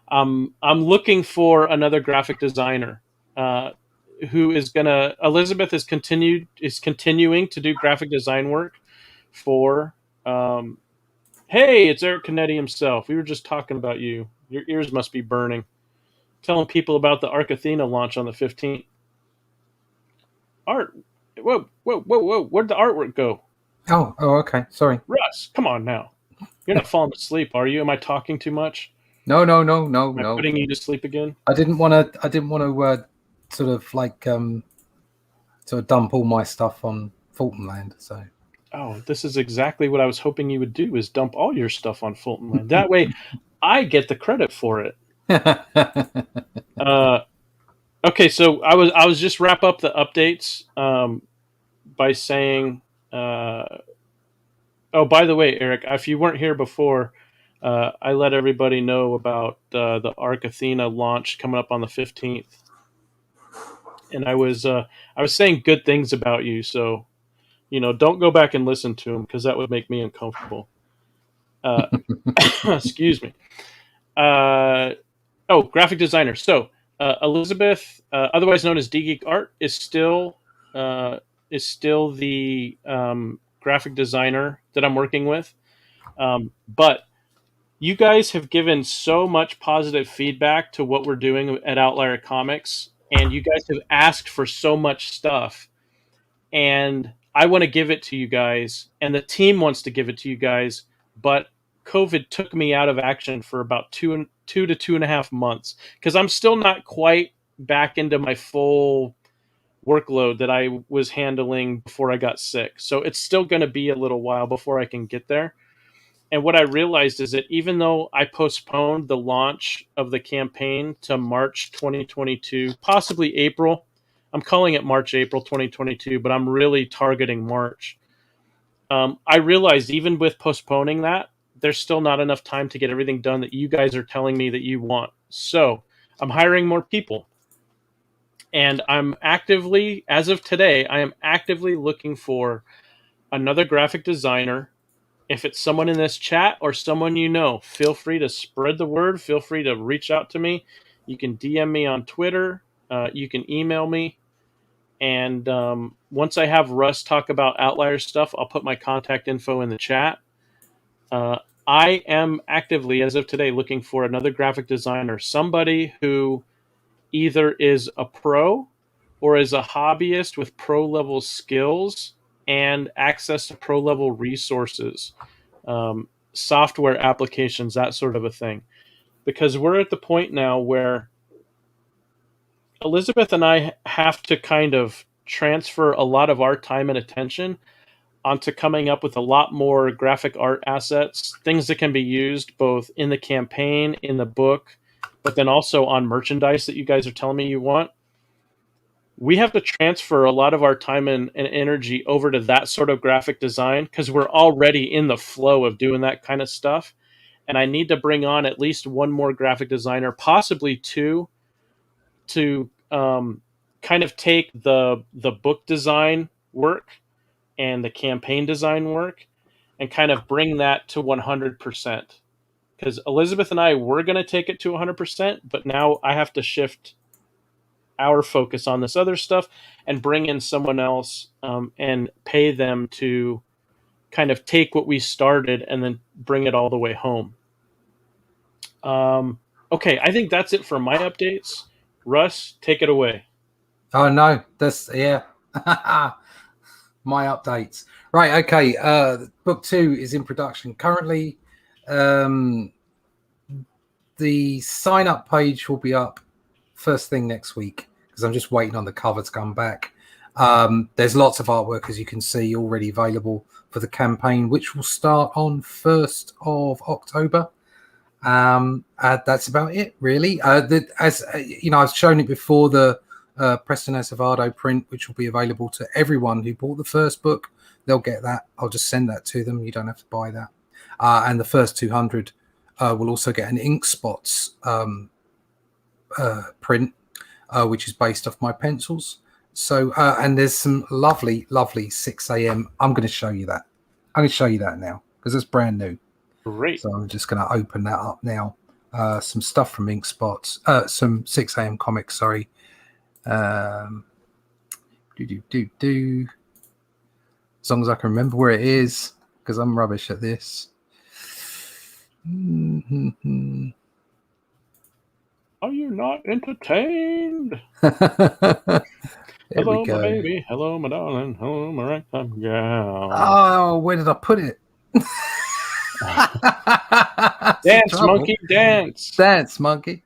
Speaker 5: I'm looking for another graphic designer who is gonna. Elizabeth is continuing to do graphic design work for. Hey, it's Eric Canetti himself. We were just talking about you. Your ears must be burning. Telling people about the Arc Athena launch on the 15th. Art. Whoa. Where'd the artwork go?
Speaker 6: Oh, okay. Sorry.
Speaker 5: Russ, come on now. You're not falling asleep, are you? Am I talking too much?
Speaker 6: No.
Speaker 5: Am I putting you to sleep again?
Speaker 6: I didn't want to sort of like to dump all my stuff on Fulton Land. So
Speaker 5: Oh, this is exactly what I was hoping you would do: is dump all your stuff on Fulton Land. That way, I get the credit for it. Okay, so I was just wrap up the updates by saying, oh, by the way, Eric, if you weren't here before, I let everybody know about the Arc Athena launch coming up on the 15th, and I was saying good things about you, so don't go back and listen to them because that would make me uncomfortable. Excuse me. Oh, graphic designer. So Elizabeth, otherwise known as D Geek Art, is still the graphic designer that I'm working with. But you guys have given so much positive feedback to what we're doing at Outlier Comics, and you guys have asked for so much stuff, and I want to give it to you guys, and the team wants to give it to you guys, but COVID took me out of action for about 2 to 2.5 months because I'm still not quite back into my full workload that I was handling before I got sick. So it's still going to be a little while before I can get there. And what I realized is that even though I postponed the launch of the campaign to March 2022, possibly April, I'm calling it March, April 2022, but I'm really targeting March. I realized even with postponing that, there's still not enough time to get everything done that you guys are telling me that you want. So I'm hiring more people. And I'm actively, as of today, I am actively looking for another graphic designer. If it's someone in this chat or someone you know, feel free to spread the word. Feel free to reach out to me. You can DM me on Twitter. You can email me. And once I have Russ talk about Outlier stuff, I'll put my contact info in the chat. I am actively, as of today, looking for another graphic designer, somebody who either is a pro or is a hobbyist with pro-level skills and access to pro-level resources, software applications, that sort of a thing. Because we're at the point now where Elizabeth and I have to kind of transfer a lot of our time and attention onto coming up with a lot more graphic art assets, things that can be used both in the campaign, in the book, but then also on merchandise that you guys are telling me you want. We have to transfer a lot of our time and energy over to that sort of graphic design because we're already in the flow of doing that kind of stuff. And I need to bring on at least one more graphic designer, possibly two, to kind of take the book design work and the campaign design work and kind of bring that to 100%. Because Elizabeth and I were going to take it to 100%, but now I have to shift our focus on this other stuff and bring in someone else and pay them to kind of take what we started and then bring it all the way home. Okay, I think that's it for my updates. Russ, take it away.
Speaker 6: Oh no, that's my updates. Right, okay. Book 2 is in production currently. The sign-up page will be up first thing next week because I'm just waiting on the cover to come back. There's lots of artwork, as you can see, already available for the campaign, which will start on 1st of October. That's about it, really. As you know, I've shown it before, the Preston Acevedo print, which will be available to everyone who bought the first book. They'll get that. I'll just send that to them. You don't have to buy that. And the first 200 will also get an ink spots print, which is based off my pencils. So, and there's some lovely 6 a.m. I'm going to show you that. I'm going to show you that now because it's brand new.
Speaker 5: Great.
Speaker 6: So I'm just going to open that up now. Some stuff from Ink Spots, some 6 a.m. comics, sorry. As long as I can remember where it is, because I'm rubbish at this.
Speaker 5: Mm-hmm. Are you not entertained? Hello, my baby. Hello, my darling. Hello, my ragtime gal.
Speaker 6: Oh, where did I put it?
Speaker 5: Dance, monkey, dance.
Speaker 6: Dance, monkey.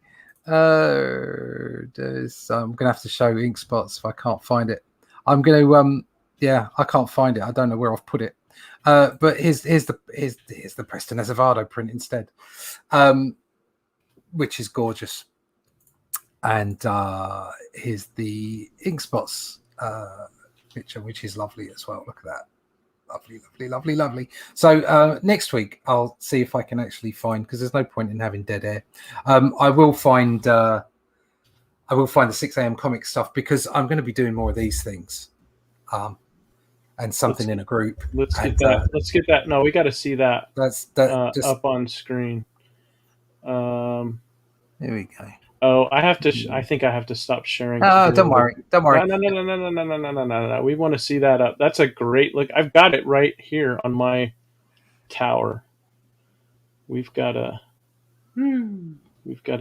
Speaker 6: I'm going to have to show Ink Spots if I can't find it. I'm going to I can't find it. I don't know where I've put it. But here's the Preston Azevedo print instead, which is gorgeous. And here's the ink spots picture, which is lovely as well. Look at that. Lovely, lovely, lovely, lovely. So next week I'll see if I can actually find, because there's no point in having dead air. I will find the 6 a.m. comic stuff, because I'm going to be doing more of these things, and something in a group.
Speaker 5: Let's get that. No, we got to see that.
Speaker 6: Just
Speaker 5: up on screen.
Speaker 6: There we go.
Speaker 5: Oh, I have to. I think I have to stop sharing.
Speaker 6: Don't worry. Don't worry.
Speaker 5: No. We want to see that up. That's a great look. I've got it right here on my tower. We've got to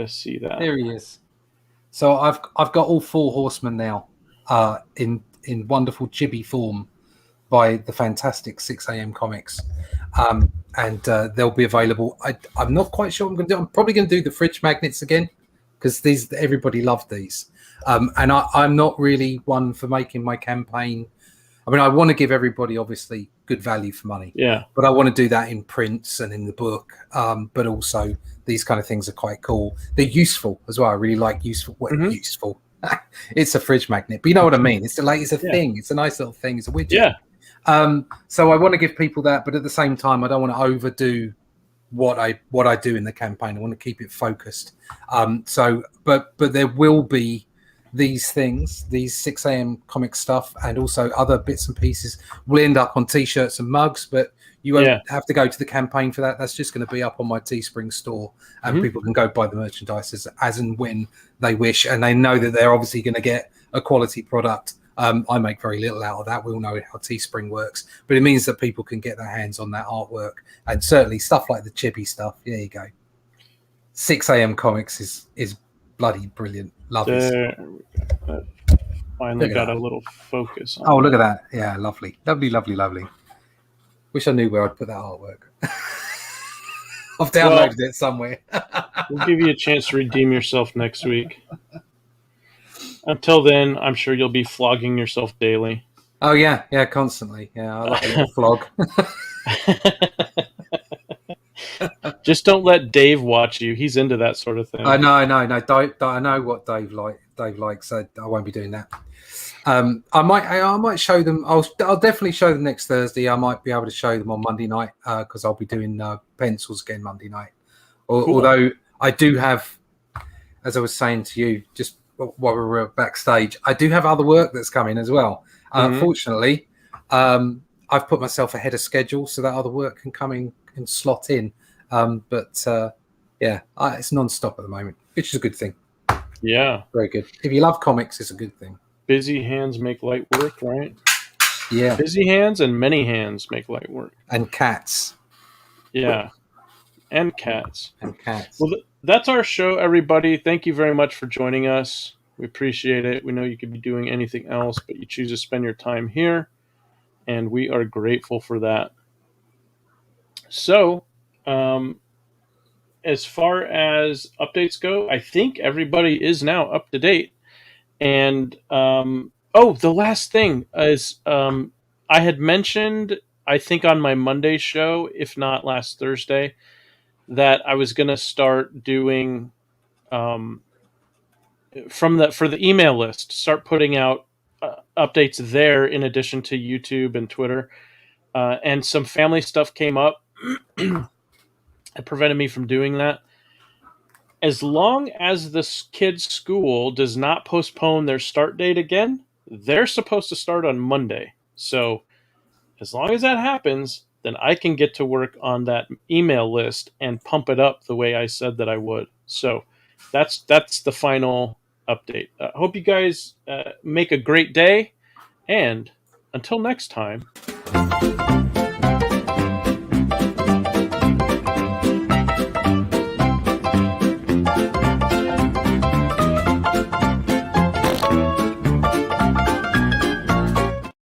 Speaker 5: see that.
Speaker 6: There he is. So I've got all 4 horsemen now, in wonderful chibi form, by the fantastic 6 a.m. Comics, and they'll be available. I'm not quite sure what I'm going to do. I'm probably going to do the fridge magnets again, because everybody loved these, and I'm not really one for making my campaign. I mean, I want to give everybody obviously good value for money, but I want to do that in prints and in the book. But also these kind of things are quite cool. They're useful as well. I really like useful. Useful. It's a fridge magnet, but you know what I mean. It's a thing. It's a nice little thing. It's a widget.
Speaker 5: Yeah.
Speaker 6: So I want to give people that, but at the same time, I don't want to overdo what I do in the campaign. I want to keep it focused. But there will be these things, these 6 a.m. comic stuff, and also other bits and pieces will end up on t-shirts and mugs, but you won't have to go to the campaign for that. That's just going to be up on my Teespring store, and people can go buy the merchandise as and when they wish, and they know that they're obviously going to get a quality product. I make very little out of that. We all know how Teespring works, but it means that people can get their hands on that artwork, and certainly stuff like the chibi stuff. There you go. 6 a.m. Comics is bloody brilliant. Love it.
Speaker 5: Finally got a little focus on
Speaker 6: look at that. Yeah, lovely. Lovely, lovely, lovely. Wish I knew where I'd put that artwork. I've downloaded it somewhere.
Speaker 5: We'll give you a chance to redeem yourself next week. Until then, I'm sure you'll be flogging yourself daily.
Speaker 6: Oh, yeah, constantly. Yeah, I like a little flog.
Speaker 5: Just don't let Dave watch you. He's into that sort of thing.
Speaker 6: I know. I know what Dave likes, so I won't be doing that. I might show them. I'll definitely show them next Thursday. I might be able to show them on Monday night, because I'll be doing pencils again Monday night.
Speaker 5: Cool.
Speaker 6: Although I do have, as I was saying to you just while we were backstage, I do have other work that's coming as well. Fortunately, I've put myself ahead of schedule so that other work can come in and slot in. It's non-stop at the moment, which is a good thing.
Speaker 5: Yeah,
Speaker 6: very good. If you love comics, it's a good thing.
Speaker 5: Busy hands make light work, right?
Speaker 6: Yeah.
Speaker 5: Busy hands and many hands make light work.
Speaker 6: And cats.
Speaker 5: Yeah. And cats.
Speaker 6: And cats.
Speaker 5: Well, that's our show, everybody. Thank you very much for joining us. We appreciate it. We know you could be doing anything else, but you choose to spend your time here, and we are grateful for that. So, as far as updates go, I think everybody is now up to date. And the last thing is, I had mentioned, I think on my Monday show, if not last Thursday, that I was going to start doing for the email list, start putting out updates there in addition to YouTube and Twitter, and some family stuff came up. It prevented me from doing that. As long as this kid's school does not postpone their start date again, they're supposed to start on Monday. So as long as that happens, then I can get to work on that email list and pump it up the way I said that I would. So that's the final update. I hope you guys make a great day, and until next time.